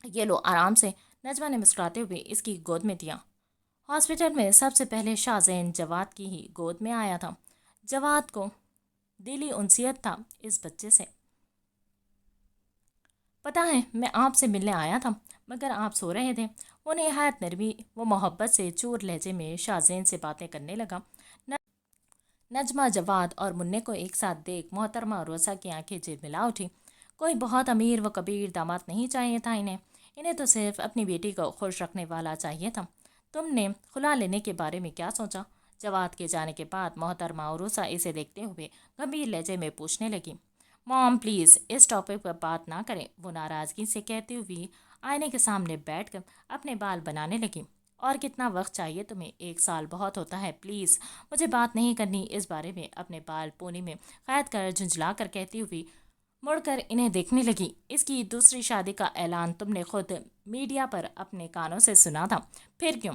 یہ لو آرام سے، نجمہ نے مسکراتے ہوئے اس کی گود میں دیا۔ ہاسپٹل میں سب سے پہلے شاہزین جواد کی ہی گود میں آیا تھا۔ جواد کو دلی انسیت تھا اس بچے سے۔ پتہ ہے میں آپ سے ملنے آیا تھا، مگر آپ سو رہے تھے۔ وہ نہایت نرمی و محبت سے چور لہجے میں شاہزین سے باتیں کرنے لگا۔ نجمہ، جواد اور منع کو ایک ساتھ دیکھ محترمہ عروسہ کی آنکھیں جلملا اٹھی۔ کوئی بہت امیر و کبیر داماد نہیں چاہیے تھا انہیں تو صرف اپنی بیٹی کو خوش رکھنے والا چاہیے تھا۔ تم نے خلا لینے کے بارے میں کیا سوچا؟ جواد کے جانے کے بعد محترمہ عروسہ اسے دیکھتے ہوئے گمبھیر لہجے میں پوچھنے لگی۔ مام پلیز اس ٹاپک پر بات نہ کریں، وہ ناراضگی سے کہتی ہوئی آئینے کے سامنے بیٹھ کر اپنے بال بنانے لگی۔ اور کتنا وقت چاہیے تمہیں؟ 1 سال بہت ہوتا ہے، پلیز مجھے بات نہیں کرنی اس بارے میں۔ اپنے بال پونی میں قید کر جھنجھلا کر کہتی ہوئی مڑ کر انہیں دیکھنے لگی۔ اس کی دوسری شادی کا اعلان تم نے خود میڈیا پر اپنے کانوں سے سنا تھا، پھر کیوں؟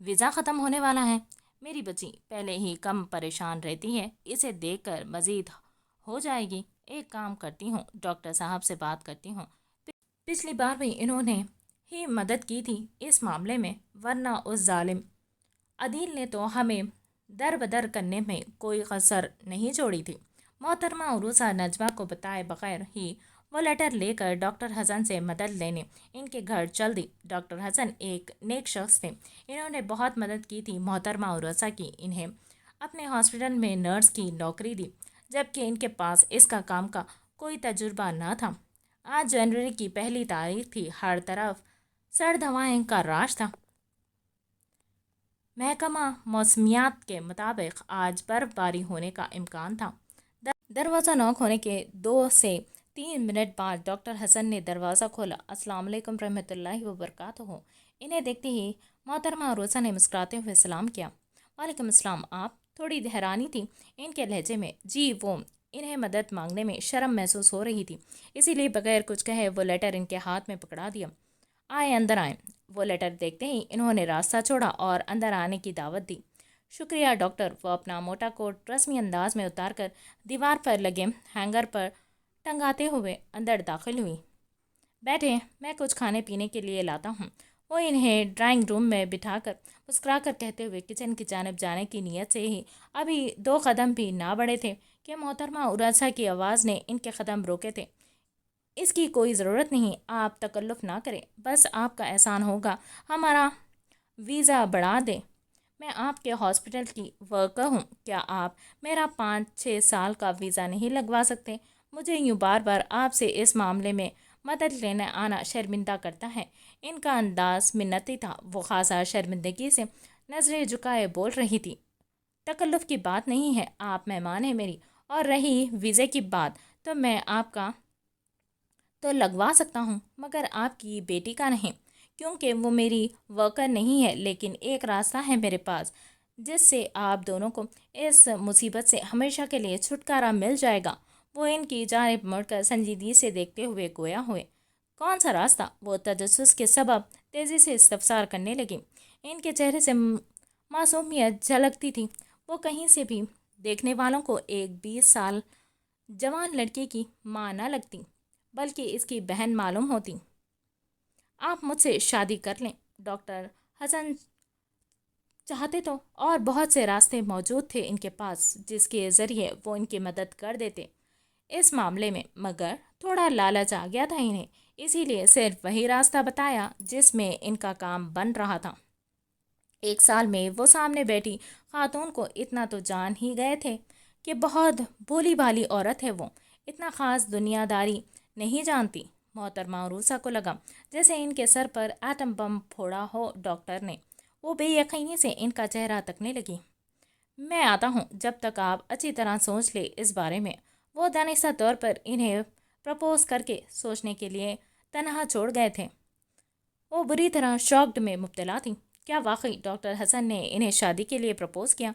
ویزا ختم ہونے والا ہے۔ میری بچی پہلے ہی کم پریشان رہتی ہے، اسے دیکھ کر مزید ہو جائے گی۔ ایک کام کرتی ہوں، ڈاکٹر صاحب سے بات کرتی ہوں۔ پچھلی بار بھی انہوں نے ہی مدد کی تھی اس معاملے میں، ورنہ اس ظالم عدیل نے تو ہمیں در بدر کرنے میں کوئی قصر نہیں چھوڑی تھی۔ محترمہ عروسہ نجمہ کو بتائے بغیر ہی وہ لیٹر لے کر ڈاکٹر حسن سے مدد لینے ان کے گھر چل دی۔ ڈاکٹر حسن ایک نیک شخص تھے، انہوں نے بہت مدد کی تھی محترمہ عروسہ کی۔ انہیں اپنے ہاسپٹل میں نرس کی نوکری دی، جبکہ ان کے پاس اس کا کام کا کوئی تجربہ نہ تھا۔ آج جنوری کی پہلی تاریخ تھی، ہر طرف سرد ہوائیں کا راج تھا۔ محکمہ موسمیات کے مطابق آج برف باری ہونے کا امکان تھا۔ دروازہ نوک ہونے کے 2 سے 3 منٹ بعد ڈاکٹر حسن نے دروازہ کھولا۔ السلام علیکم رحمۃ اللہ وبرکاتہ۔ انہیں دیکھتے ہی محترمہ عروسہ نے مسکراتے ہوئے سلام کیا۔ وعلیکم السلام۔ آپ؟ تھوڑی حیرانی تھی ان کے لہجے میں۔ جی، وہ انہیں مدد مانگنے میں شرم محسوس ہو رہی تھی، اسی لیے بغیر کچھ کہے وہ لیٹر ان کے ہاتھ میں پکڑا دیا۔ آئے، اندر آئیں۔ وہ لیٹر دیکھتے ہی انہوں نے راستہ چھوڑا اور اندر آنے کی دعوت دی۔ شکریہ ڈاکٹر۔ وہ اپنا موٹا کوٹ رسمی انداز میں اتار کر دیوار پر لگے ہینگر پر ٹنگاتے ہوئے اندر داخل ہوئی۔ بیٹھے، میں کچھ کھانے پینے کے لیے لاتا ہوں۔ وہ انہیں ڈرائنگ روم میں بٹھا کر مسکرا کر کہتے ہوئے کچن کی جانب جانے کی نیت سے ہی ابھی 2 قدم بھی نہ بڑھے تھے کہ محترمہ عروسہ کی آواز نے ان کے قدم روکے تھے۔ اس کی کوئی ضرورت نہیں، آپ تکلف نہ کریں، بس آپ کا احسان ہوگا ہمارا ویزا بڑھا دیں۔ میں آپ کے ہاسپٹل کی ورکر ہوں، کیا آپ میرا 5-6 سال کا ویزا نہیں لگوا سکتے؟ مجھے یوں بار بار آپ سے اس معاملے میں مدد لینے آنا شرمندہ کرتا ہے۔ ان کا انداز منتی تھا، وہ خاصا شرمندگی سے نظریں جھکائے بول رہی تھی۔ تکلف کی بات نہیں ہے، آپ مہمان ہیں میری، اور رہی ویزے کی بات تو میں آپ کا تو لگوا سکتا ہوں، مگر آپ کی بیٹی کا نہیں، کیونکہ وہ میری ورکر نہیں ہے۔ لیکن ایک راستہ ہے میرے پاس جس سے آپ دونوں کو اس مصیبت سے ہمیشہ کے لیے چھٹکارا مل جائے گا۔ وہ ان کی جانب مڑ کر سنجیدگی سے دیکھتے ہوئے گویا ہوئے۔ کون سا راستہ؟ وہ تجسس کے سبب تیزی سے استفسار کرنے لگی۔ ان کے چہرے سے معصومیت جھلکتی تھی، وہ کہیں سے بھی دیکھنے والوں کو ایک 20 سال جوان لڑکی کی ماں نہ لگتی، بلکہ اس کی بہن معلوم ہوتی۔ آپ مجھ سے شادی کر لیں، ڈاکٹر حسن چاہتے تو اور بہت سے راستے موجود تھے ان کے پاس جس کے ذریعے وہ ان کی مدد کر دیتے اس معاملے میں، مگر تھوڑا لالچ آ گیا تھا انہیں، اسی لیے صرف وہی راستہ بتایا جس میں ان کا کام بن رہا تھا۔ 1 سال میں وہ سامنے بیٹھی خاتون کو اتنا تو جان ہی گئے تھے کہ بہت بھولی بھالی عورت ہے، وہ اتنا خاص دنیا داری نہیں جانتی۔ محترمہ عروسہ کو لگا جیسے ان کے سر پر ایٹم بم پھوڑا ہو ڈاکٹر نے۔ وہ بے یقینی سے ان کا چہرہ تکنے لگی۔ میں آتا ہوں، جب تک آپ اچھی طرح سوچ لے اس بارے میں۔ وہ دانستہ طور پر انہیں پرپوز کر کے سوچنے کے لیے تنہا چھوڑ گئے تھے۔ وہ بری طرح شاکڈ میں مبتلا تھی۔ کیا واقعی ڈاکٹر حسن نے انہیں شادی کے لیے پرپوز کیا؟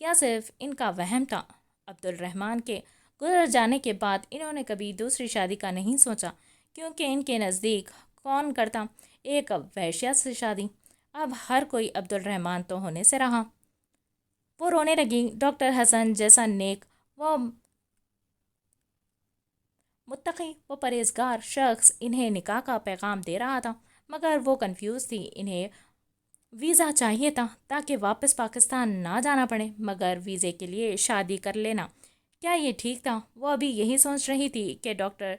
کیا صرف ان کا وہم تھا؟ عبد الرحمن کے گزر جانے کے بعد انہوں نے کبھی دوسری شادی کا نہیں سوچا، کیونکہ ان کے نزدیک کون کرتا ایک وحشیت سے شادی؟ اب ہر کوئی عبد الرحمن تو ہونے سے رہا۔ وہ رونے لگی۔ ڈاکٹر حسن جیسا نیک و متقی و پرہیزگار شخص انہیں نکاح کا پیغام دے رہا تھا، مگر وہ کنفیوز تھی۔ انہیں ویزا چاہیے تھا تاکہ واپس پاکستان نہ جانا پڑے، مگر ویزے کے لیے شادی کر لینا کیا یہ ٹھیک تھا؟ وہ ابھی یہی سوچ رہی تھی کہ ڈاکٹر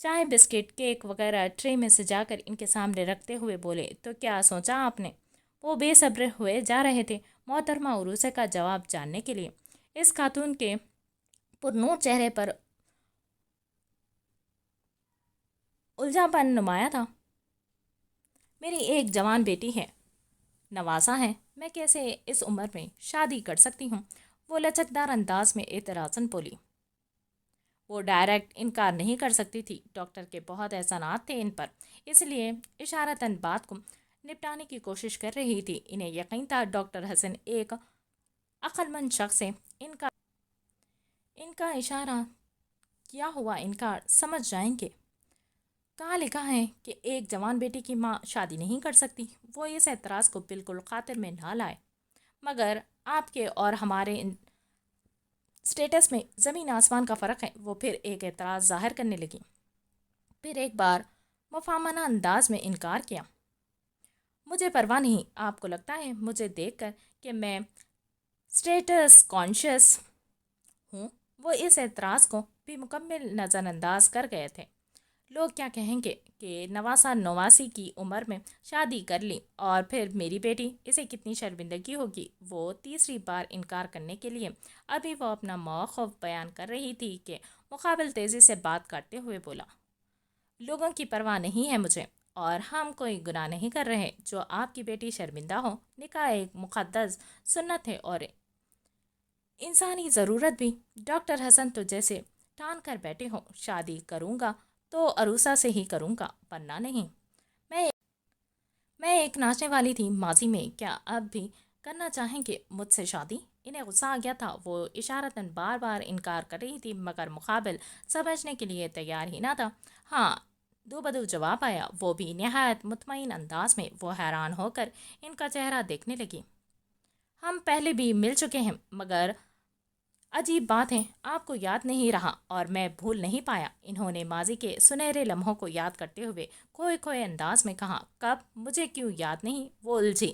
چائے، بسکٹ، کیک وغیرہ ٹرے میں سجا کر ان کے سامنے رکھتے ہوئے بولے، تو کیا سوچا آپ نے؟ وہ بے صبر ہوئے جا رہے تھے محترمہ عروسہ کا جواب جاننے کے لیے۔ اس خاتون کے پرنور چہرے پر الجھا پن نمایاں تھا۔ میری ایک جوان بیٹی ہے، نواسا ہے، میں کیسے اس عمر میں شادی کر سکتی ہوں؟ وہ لچکدار انداز میں اعتراضاً بولی۔ وہ ڈائریکٹ انکار نہیں کر سکتی تھی، ڈاکٹر کے بہت احسانات تھے ان پر، اس لیے اشارتاً بات کو نپٹانے کی کوشش کر رہی تھی۔ انہیں یقین تھا ڈاکٹر حسن ایک عقل مند شخص ہے، ان کا اشارہ کیا ہوا انکار سمجھ جائیں گے۔ کہاں لکھا ہے کہ ایک جوان بیٹی کی ماں شادی نہیں کر سکتی؟ وہ اس اعتراض کو بالکل خاطر میں نہ لائے، مگر آپ کے اور ہمارے اسٹیٹس میں زمین آسمان کا فرق ہے۔ وہ پھر ایک اعتراض ظاہر کرنے لگی، پھر ایک بار مفاہمانہ انداز میں انکار کیا۔ مجھے پرواہ نہیں، آپ کو لگتا ہے مجھے دیکھ کر کہ میں اسٹیٹس کانشیس ہوں؟ وہ اس اعتراض کو بھی مکمل نظر انداز کر گئے تھے۔ لوگ کیا کہیں گے کہ نواسا نواسی کی عمر میں شادی کر لی، اور پھر میری بیٹی، اسے کتنی شرمندگی ہوگی۔ وہ تیسری بار انکار کرنے کے لیے ابھی وہ اپنا موقف بیان کر رہی تھی کہ مقابل تیزی سے بات کاٹتے ہوئے بولا، لوگوں کی پرواہ نہیں ہے مجھے، اور ہم کوئی گناہ نہیں کر رہے جو آپ کی بیٹی شرمندہ ہو۔ نکاح ایک مقدس سنت ہے اور انسانی ضرورت بھی۔ ڈاکٹر حسن تو جیسے ٹھان کر بیٹھے ہو، شادی کروں گا تو عروسہ سے ہی کروں گا، ورنہ نہیں۔ میں ایک ناچنے والی تھی ماضی میں، کیا اب بھی کرنا چاہیں گے مجھ سے شادی؟ انہیں غصہ آ گیا تھا۔ وہ اشارتاً بار بار انکار کر رہی تھی، مگر مقابل سمجھنے کے لیے تیار ہی نہ تھا۔ ہاں، دو بدو جواب آیا، وہ بھی نہایت مطمئن انداز میں۔ وہ حیران ہو کر ان کا چہرہ دیکھنے لگی۔ ہم پہلے بھی مل چکے ہیں، مگر عجیب بات ہے، آپ کو یاد نہیں رہا اور میں بھول نہیں پایا۔ انہوں نے ماضی کے سنہرے لمحوں کو یاد کرتے ہوئے کھوئے کھوئے انداز میں کہا۔ کب؟ مجھے کیوں یاد نہیں؟ وہ الجھی۔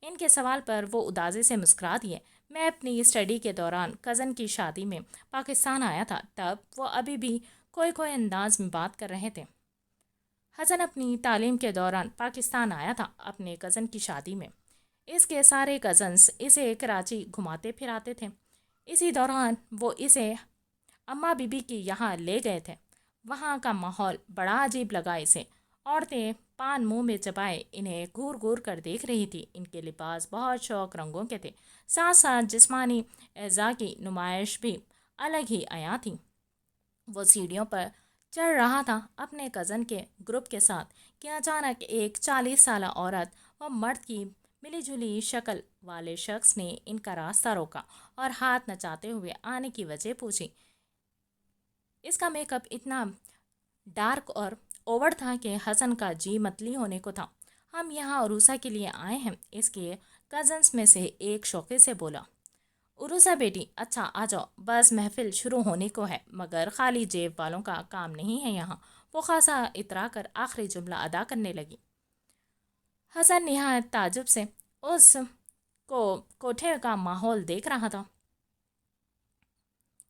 ان کے سوال پر وہ اداسی سے مسکرا دیے۔ میں اپنی اسٹڈی کے دوران کزن کی شادی میں پاکستان آیا تھا، تب وہ ابھی بھی کھوئے کھوئے انداز میں بات کر رہے تھے۔ حسن اپنی تعلیم کے دوران پاکستان آیا تھا اپنے کزن کی شادی میں۔ اس کے سارے کزنز اسے کراچی گھماتے پھراتے تھے۔ اسی دوران وہ اسے اماں بی بی کے یہاں لے گئے تھے۔ وہاں کا ماحول بڑا عجیب لگا اسے۔ عورتیں پان منہ میں چبائے انہیں گھور گھور کر دیکھ رہی تھی۔ ان کے لباس بہت شوق رنگوں کے تھے، ساتھ ساتھ جسمانی اعضاء کی نمائش بھی الگ ہی عیاں تھی۔ وہ سیڑھیوں پر چڑھ رہا تھا اپنے کزن کے گروپ کے ساتھ کہ اچانک ایک 40 سالہ عورت و مرد کی ملی جلی شکل والے شخص نے ان کا راستہ روکا اور ہاتھ نچاتے ہوئے آنے کی وجہ پوچھی۔ اس کا میک اپ اتنا ڈارک اور اوور تھا کہ حسن کا جی متلی ہونے کو تھا۔ ہم یہاں عروسہ کے لیے آئے ہیں، اس کے کزنس میں سے ایک شوقے سے بولا۔ عروسہ بیٹی؟ اچھا آ جاؤ، بس محفل شروع ہونے کو ہے، مگر خالی جیب والوں کا کام نہیں ہے یہاں۔ وہ خاصا اترا کر آخری جملہ ادا کرنے لگی۔ حسن نہایت تعجب سے اس کو کوٹھے کا ماحول دیکھ رہا تھا۔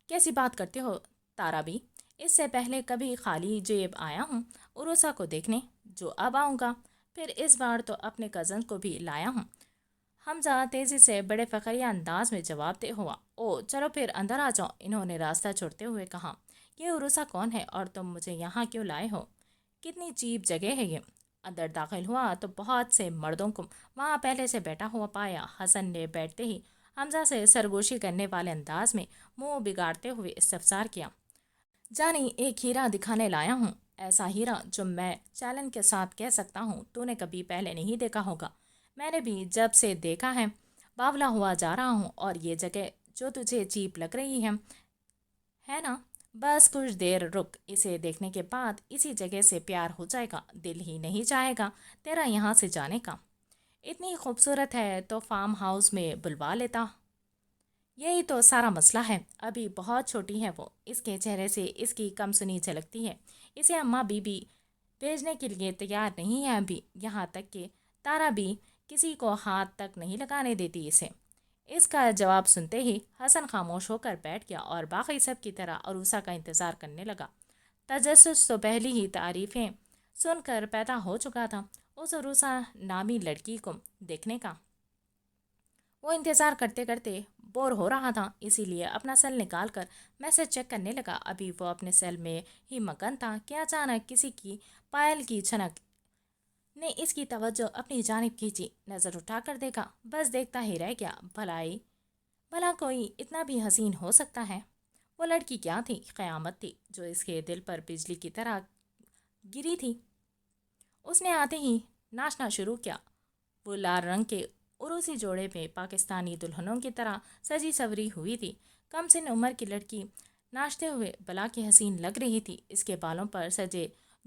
کیسی بات کرتے ہو تارا بھی؟ اس سے پہلے کبھی خالی جیب آیا ہوں عروسہ کو دیکھنے، جو اب آؤں گا، پھر اس بار تو اپنے کزن کو بھی لایا ہوں۔ حمزہ تیزی سے بڑے فخریہ انداز میں جواب دے ہوا۔ او چلو پھر اندر آ جاؤ، انہوں نے راستہ چھوڑتے ہوئے کہا۔ یہ عروسہ کون ہے اور تم مجھے یہاں کیوں لائے ہو؟ کتنی چیپ جگہ ہے یہ۔ اندر داخل ہوا تو بہت سے مردوں کو وہاں پہلے سے بیٹھا ہوا پایا۔ حسن نے بیٹھتے ہی حمزہ سے سرگوشی کرنے والے انداز میں منہ بگاڑتے ہوئے استفسار کیا۔ جانی، ایک ہیرا دکھانے لایا ہوں، ایسا ہیرا جو میں چیلنج کے ساتھ کہہ سکتا ہوں تو نے کبھی پہلے نہیں دیکھا ہوگا۔ میں نے بھی جب سے دیکھا ہے باولا ہوا جا رہا ہوں، اور یہ جگہ جو تجھے چیپ لگ رہی ہے نا، بس کچھ دیر رک، اسے دیکھنے کے بعد اسی جگہ سے پیار ہو جائے گا، دل ہی نہیں چاہے گا تیرا یہاں سے جانے کا۔ اتنی خوبصورت ہے تو فارم ہاؤس میں بلوا لیتا۔ یہی تو سارا مسئلہ ہے، ابھی بہت چھوٹی ہے وہ، اس کے چہرے سے اس کی کم سنی جھلکتی ہے۔ اسے اماں بی بی بھیجنے کے لیے تیار نہیں ہے ابھی، یہاں تک کہ تارا بھی کسی کو ہاتھ تک نہیں لگانے دیتی اسے۔ اس کا جواب سنتے ہی حسن خاموش ہو کر بیٹھ گیا اور باقی سب کی طرح عروسہ کا انتظار کرنے لگا۔ تجسس تو پہلی ہی تعریفیں سن کر پیدا ہو چکا تھا اس عروسہ نامی لڑکی کو دیکھنے کا۔ وہ انتظار کرتے کرتے بور ہو رہا تھا، اسی لیے اپنا سیل نکال کر میسج چیک کرنے لگا۔ ابھی وہ اپنے سیل میں ہی مگن تھا کہ اچانک کسی کی پائل کی چھنک نے اس کی توجہ اپنی جانب کھینچی۔ نظر اٹھا کر دیکھا، بس دیکھتا ہی رہ گیا۔ بھلا کوئی اتنا بھی حسین ہو سکتا ہے؟ وہ لڑکی کیا تھی؟ قیامت تھی جو اس کے دل پر بجلی کی طرح گری تھی۔ اس نے آتے ہی ناچنا شروع کیا۔ وہ لال رنگ کے عروسی جوڑے میں پاکستانی دلہنوں کی طرح سجی سوری ہوئی تھی۔ کم سن عمر کی لڑکی ناچتے ہوئے بلا کی حسین لگ رہی تھی۔ اس کے بالوں پر سجے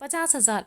50,000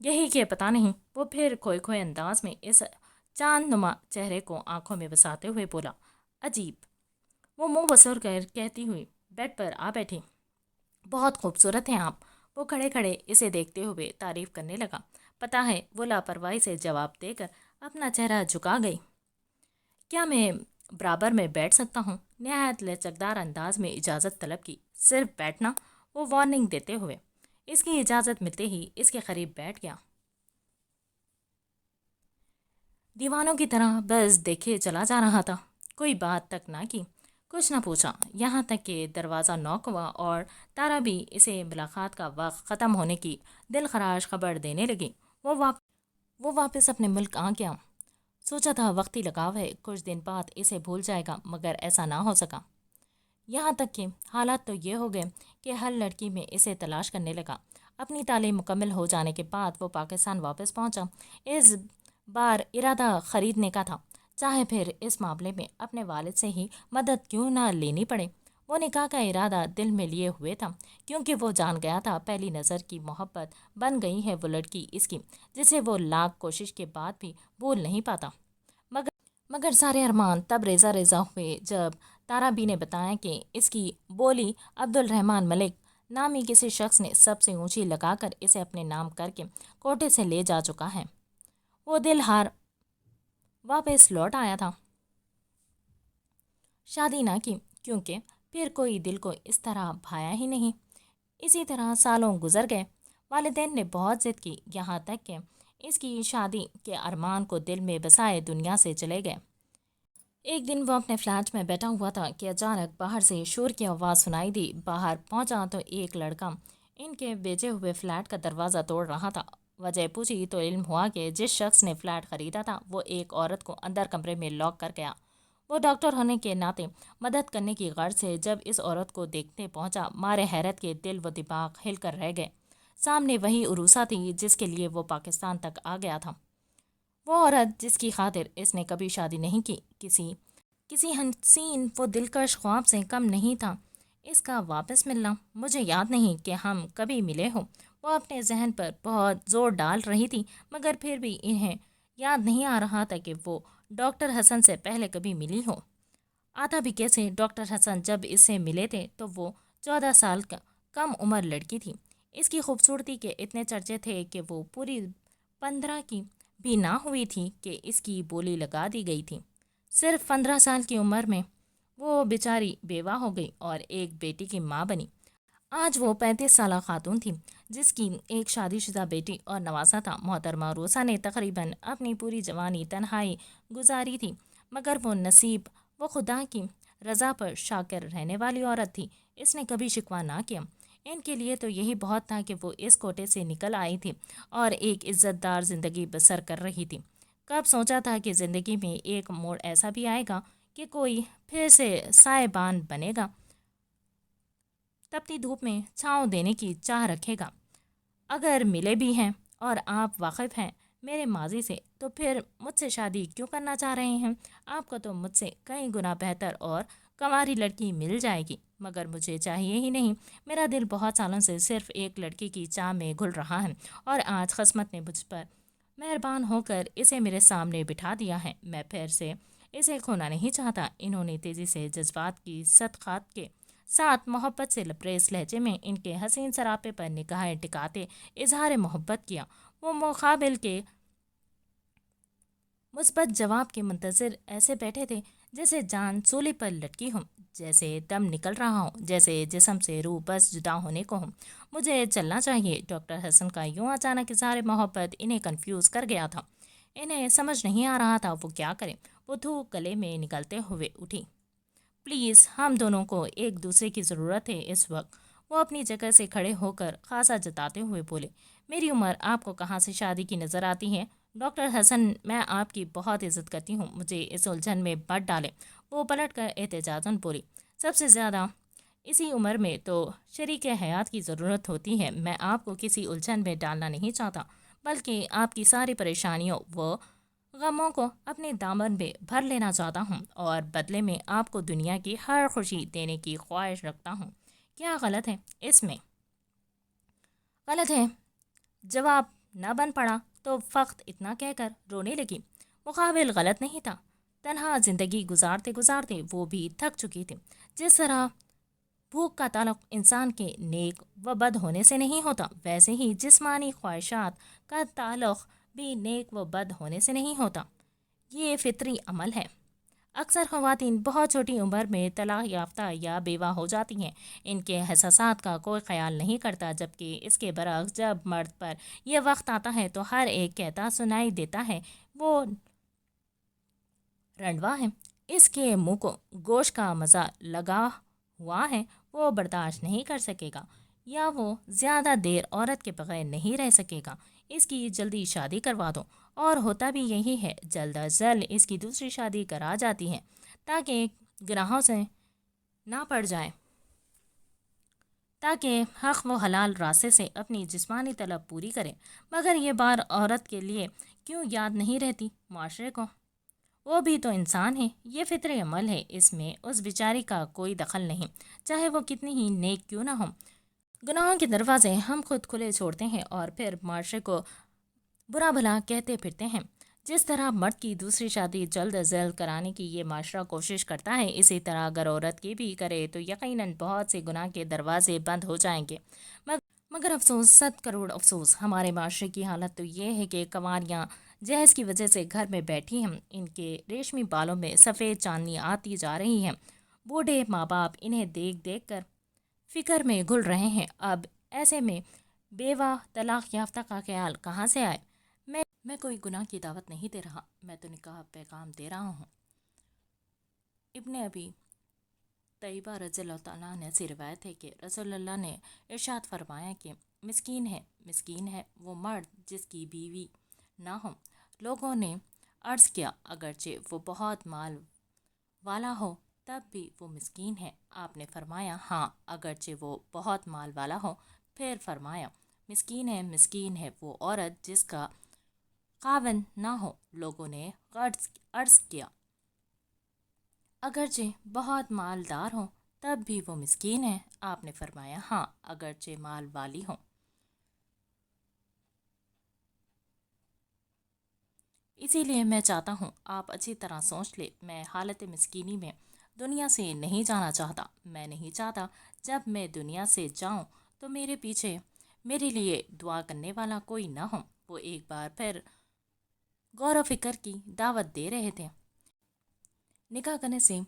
یہی کہ پتہ نہیں وہ پھر کھوئے کھوئے انداز میں اس چاند نما چہرے کو آنکھوں میں بساتے ہوئے بولا، عجیب۔ وہ منہ بسر کر کہتی ہوئی بیڈ پر آ بیٹھی، بہت خوبصورت ہیں آپ۔ وہ کھڑے کھڑے اسے دیکھتے ہوئے تعریف کرنے لگا۔ پتہ ہے وہ لاپرواہی سے جواب دے کر اپنا چہرہ جھکا گئی۔ کیا میں برابر میں بیٹھ سکتا ہوں؟ نہایت لچکدار انداز میں اجازت طلب کی۔ صرف بیٹھنا؟ وہ وارننگ دیتے ہوئے اس کی اجازت ملتے ہی اس کے قریب بیٹھ گیا۔ دیوانوں کی طرح بس دیکھے چلا جا رہا تھا، کوئی بات تک نہ کی، کچھ نہ پوچھا، یہاں تک کہ دروازہ نوک ہوا اور تارا بھی اسے ملاقات کا وقت ختم ہونے کی دل خراش خبر دینے لگی۔ وہ واپس اپنے ملک آ گیا۔ سوچا تھا وقتی لگاؤ ہے، کچھ دن بعد اسے بھول جائے گا، مگر ایسا نہ ہو سکا۔ یہاں تک کہ حالات تو یہ ہو گئے کہ ہر لڑکی میں اسے تلاش کرنے لگا۔ اپنی تعلیم مکمل ہو جانے کے بعد وہ پاکستان واپس پہنچا۔ اس بار ارادہ خریدنے کا تھا، چاہے پھر اس معاملے میں اپنے والد سے ہی مدد کیوں نہ لینی پڑے۔ وہ نکاح کا ارادہ دل میں لیے ہوئے تھا، کیونکہ وہ جان گیا تھا پہلی نظر کی محبت بن گئی ہے وہ لڑکی اس کی، جسے وہ لاکھ کوشش کے بعد بھی بھول نہیں پاتا۔ مگر سارے ارمان تب ریزہ ریزہ ہوئے جب تارا بی نے بتایا کہ اس کی بولی عبد الرحمن ملک نامی کسی شخص نے سب سے اونچی لگا کر اسے اپنے نام کر کے کوٹے سے لے جا چکا ہے۔ وہ دل ہار واپس لوٹ آیا تھا۔ شادی نہ کی، کیونکہ پھر کوئی دل کو اس طرح بھایا ہی نہیں۔ اسی طرح سالوں گزر گئے۔ والدین نے بہت ضد کی، یہاں تک کہ اس کی شادی کے ارمان کو دل میں بسائے دنیا سے چلے گئے۔ ایک دن وہ اپنے فلیٹ میں بیٹھا ہوا تھا کہ اچانک باہر سے شور کی آواز سنائی دی۔ باہر پہنچا تو ایک لڑکا ان کے بیچے ہوئے فلیٹ کا دروازہ توڑ رہا تھا۔ وجہ پوچھی تو علم ہوا کہ جس شخص نے فلیٹ خریدا تھا وہ ایک عورت کو اندر کمرے میں لاک کر گیا۔ وہ ڈاکٹر ہونے کے ناطے مدد کرنے کی غرض سے جب اس عورت کو دیکھنے پہنچا، مارے حیرت کے دل و دماغ ہل کر رہ گئے۔ سامنے وہی عروسہ تھی جس کے لیے وہ پاکستان تک آ گیا تھا۔ وہ عورت جس کی خاطر اس نے کبھی شادی نہیں کی، کسی حسین و دلکش خواب سے کم نہیں تھا اس کا واپس ملنا۔ مجھے یاد نہیں کہ ہم کبھی ملے ہوں۔ وہ اپنے ذہن پر بہت زور ڈال رہی تھی، مگر پھر بھی انہیں یاد نہیں آ رہا تھا کہ وہ ڈاکٹر حسن سے پہلے کبھی ملی ہو۔ آتا بھی کیسے؟ ڈاکٹر حسن جب اس سے ملے تھے تو وہ 14 سال کا کم عمر لڑکی تھی۔ اس کی خوبصورتی کے اتنے چرچے تھے کہ وہ پوری 15 کی بھی نہ ہوئی تھی کہ اس کی بولی لگا دی گئی تھی۔ صرف 15 سال کی عمر میں وہ بیچاری بیوہ ہو گئی اور ایک بیٹی کی ماں بنی۔ آج وہ 35 سالہ خاتون تھی جس کی ایک شادی شدہ بیٹی اور نواسا تھا۔ محترمہ روسا نے تقریباً اپنی پوری جوانی تنہائی گزاری تھی، مگر وہ نصیب و خدا کی رضا پر شاکر رہنے والی عورت تھی۔ اس نے کبھی شکوہ نہ کیا۔ ان کے لیے تو یہی بہت تھا کہ وہ اس کوٹے سے نکل آئی تھی اور ایک عزت دار زندگی بسر کر رہی تھی۔ کب سوچا تھا کہ زندگی میں ایک موڑ ایسا بھی آئے گا کہ کوئی پھر سے سائبان بنے گا، تپتی دھوپ میں چھاؤں دینے کی چاہ رکھے گا۔ اگر ملے بھی ہیں اور آپ واقف ہیں میرے ماضی سے، تو پھر مجھ سے شادی کیوں کرنا چاہ رہے ہیں؟ آپ کو تو مجھ سے کئی گنا بہتر اور کنواری لڑکی مل جائے گی، مگر مجھے چاہیے ہی نہیں۔ میرا دل بہت سالوں سے صرف ایک لڑکی کی چاہ میں گھل رہا ہے، اور آج قسمت نے مجھ پر مہربان ہو کر اسے میرے سامنے بٹھا دیا ہے۔ میں پھر سے اسے کھونا نہیں چاہتا۔ انہوں نے تیزی سے جذبات کی صدقات کے ساتھ محبت سے لبریز لہجے میں ان کے حسین سراپے پر نگاہیں ٹکاتے اظہار محبت کیا۔ وہ مقابل کے مثبت جواب کے منتظر ایسے بیٹھے تھے جیسے جان سولی پر لٹکی ہوں، جیسے دم نکل رہا ہو، جیسے جسم سے روح بس جدا ہونے کو ہوں۔ مجھے چلنا چاہیے۔ ڈاکٹر حسن کا یوں اچانک اظہار محبت انہیں کنفیوز کر گیا تھا۔ انہیں سمجھ نہیں آ رہا تھا وہ کیا کریں۔ وہ تھوک گلے میں نکلتے ہوئے اٹھی۔ پلیز، ہم دونوں کو ایک دوسرے کی ضرورت ہے اس وقت۔ وہ اپنی جگہ سے کھڑے ہو کر خاصا جتاتے ہوئے بولے، میری عمر آپ کو کہاں سے شادی کی نظر آتی ہے؟ ڈاکٹر حسن، میں آپ کی بہت عزت کرتی ہوں، مجھے اس الجھن میں مت ڈالیں۔ وہ پلٹ کر احتجاجاً بولی، سب سے زیادہ اسی عمر میں تو شریک حیات کی ضرورت ہوتی ہے۔ میں آپ کو کسی الجھن میں ڈالنا نہیں چاہتا، بلکہ آپ کی ساری پریشانیوں و غموں کو اپنے دامن میں بھر لینا چاہتا ہوں، اور بدلے میں آپ کو دنیا کی ہر خوشی دینے کی خواہش رکھتا ہوں۔ کیا غلط ہے اس میں؟ غلط ہے؟ جواب نہ بن پڑا تو فقط اتنا کہہ کر رونے لگی۔ مقابل غلط نہیں تھا، تنہا زندگی گزارتے گزارتے وہ بھی تھک چکی تھی۔ جس طرح بھوک کا تعلق انسان کے نیک و بد ہونے سے نہیں ہوتا، ویسے ہی جسمانی خواہشات کا تعلق بھی نیک و بد ہونے سے نہیں ہوتا، یہ فطری عمل ہے۔ اکثر خواتین بہت چھوٹی عمر میں طلاق یافتہ یا بیوہ ہو جاتی ہیں۔ ان کے احساسات کا کوئی خیال نہیں کرتا، جبکہ اس کے برعکس جب مرد پر یہ وقت آتا ہے تو ہر ایک کہتا سنائی دیتا ہے وہ رنڈوا ہے، اس کے منہ کو گوشت کا مزہ لگا ہوا ہے، وہ برداشت نہیں کر سکے گا، یا وہ زیادہ دیر عورت کے بغیر نہیں رہ سکے گا، اس کی جلدی شادی کروا دو۔ اور ہوتا بھی یہی ہے، جلد از جلد اس کی دوسری شادی کرا جاتی ہے تاکہ گناہوں سے نہ پڑ جائے، تاکہ حق و حلال راستے سے اپنی جسمانی طلب پوری کرے۔ مگر یہ بار عورت کے لیے کیوں یاد نہیں رہتی معاشرے کو؟ وہ بھی تو انسان ہے، یہ فطری عمل ہے، اس میں اس بیچاری کا کوئی دخل نہیں، چاہے وہ کتنی ہی نیک کیوں نہ ہو۔ گناہوں کے دروازے ہم خود کھلے چھوڑتے ہیں اور پھر معاشرے کو برا بھلا کہتے پھرتے ہیں۔ جس طرح مرد کی دوسری شادی جلد از جلد کرانے کی یہ معاشرہ کوشش کرتا ہے، اسی طرح اگر عورت کی بھی کرے تو یقیناً بہت سے گناہ کے دروازے بند ہو جائیں گے۔ مگر افسوس، 100 کروڑ افسوس، ہمارے معاشرے کی حالت تو یہ ہے کہ کنواریاں جہیز کی وجہ سے گھر میں بیٹھی ہیں، ان کے ریشمی بالوں میں سفید چاندنی آتی جا رہی ہے۔ بوڑھے ماں باپ انہیں دیکھ دیکھ کر فکر میں گھل رہے ہیں۔ اب ایسے میں بیوہ طلاق یافتہ کا خیال کہاں سے آئے؟ میں کوئی گناہ کی دعوت نہیں دے رہا، میں تو نکاح پیغام دے رہا ہوں۔ ابن ابی طیبہ رضی اللہ تعالیٰ عنہ سے روایت ہے کہ رسول اللہ نے ارشاد فرمایا کہ مسکین ہے وہ مرد جس کی بیوی نہ ہو۔ لوگوں نے عرض کیا اگرچہ وہ بہت مال والا ہو تب بھی وہ مسکین ہے؟ آپ نے فرمایا ہاں، اگرچہ وہ بہت مال والا ہو۔ پھر فرمایا مسکین ہے وہ عورت جس کا خاوند نہ ہو۔ لوگوں نے عرض کیا اگرچہ بہت مالدار ہو تب بھی وہ مسکین ہے؟ آپ نے فرمایا ہاں، اگرچہ مال والی ہو۔ اسی لیے میں چاہتا ہوں آپ اچھی طرح سوچ لیں، میں حالت مسکینی میں دنیا سے نہیں جانا چاہتا۔ میں نہیں چاہتا جب میں دنیا سے جاؤں تو میرے پیچھے میرے لیے دعا کرنے والا کوئی نہ ہو۔ وہ ایک بار پھر غور و فکر کی دعوت دے رہے تھے۔ نکاح کرنے سے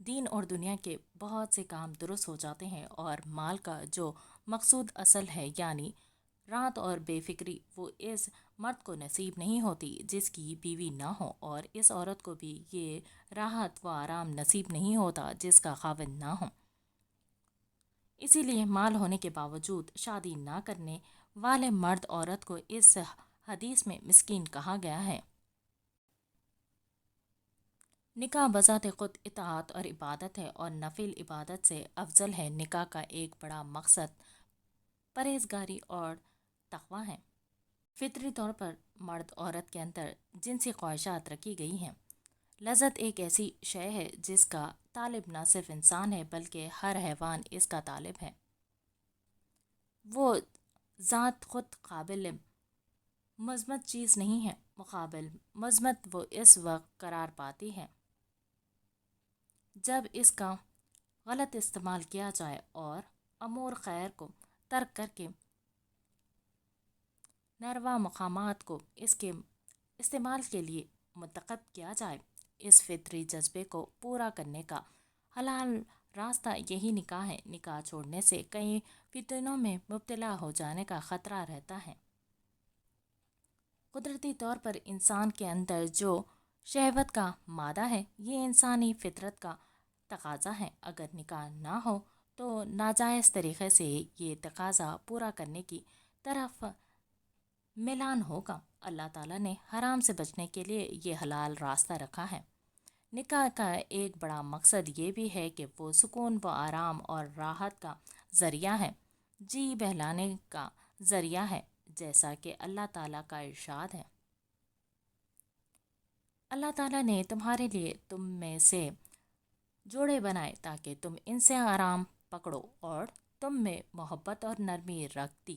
دین اور دنیا کے بہت سے کام درست ہو جاتے ہیں، اور مال کا جو مقصود اصل ہے یعنی راحت اور بے فکری، وہ اس مرد کو نصیب نہیں ہوتی جس کی بیوی نہ ہو، اور اس عورت کو بھی یہ راحت و آرام نصیب نہیں ہوتا جس کا خاوند نہ ہو۔ اسی لیے مال ہونے کے باوجود شادی نہ کرنے والے مرد عورت کو اس حدیث میں مسکین کہا گیا ہے۔ نکاح بذات خود اطاعت اور عبادت ہے، اور نفل عبادت سے افضل ہے۔ نکاح کا ایک بڑا مقصد پرہیزگاری اور تقویٰ ہے۔ فطری طور پر مرد عورت کے اندر جنسی خواہشات رکھی گئی ہیں۔ لذت ایک ایسی شے ہے جس کا طالب نہ صرف انسان ہے بلکہ ہر حیوان اس کا طالب ہے۔ وہ ذات خود قابل مذمت چیز نہیں ہے، مقابل مذمت وہ اس وقت قرار پاتی ہے جب اس کا غلط استعمال کیا جائے اور امور خیر کو ترک کر کے ناروا مقامات کو اس کے استعمال کے لیے منتخب کیا جائے۔ اس فطری جذبے کو پورا کرنے کا حلال راستہ یہی نکاح ہے۔ نکاح چھوڑنے سے کئی فتنوں میں مبتلا ہو جانے کا خطرہ رہتا ہے۔ قدرتی طور پر انسان کے اندر جو شہوت کا مادہ ہے، یہ انسانی فطرت کا تقاضا ہے۔ اگر نکاح نہ ہو تو ناجائز طریقے سے یہ تقاضا پورا کرنے کی طرف میلان ہوگا۔ اللہ تعالیٰ نے حرام سے بچنے کے لیے یہ حلال راستہ رکھا ہے۔ نکاح کا ایک بڑا مقصد یہ بھی ہے کہ وہ سکون و آرام اور راحت کا ذریعہ ہے، جی بہلانے کا ذریعہ ہے، جیسا کہ اللہ تعالیٰ کا ارشاد ہے۔ اللہ تعالیٰ نے تمہارے لیے تم میں سے جوڑے بنائے تاکہ تم ان سے آرام پکڑو، اور تم میں محبت اور نرمی رکھ دی،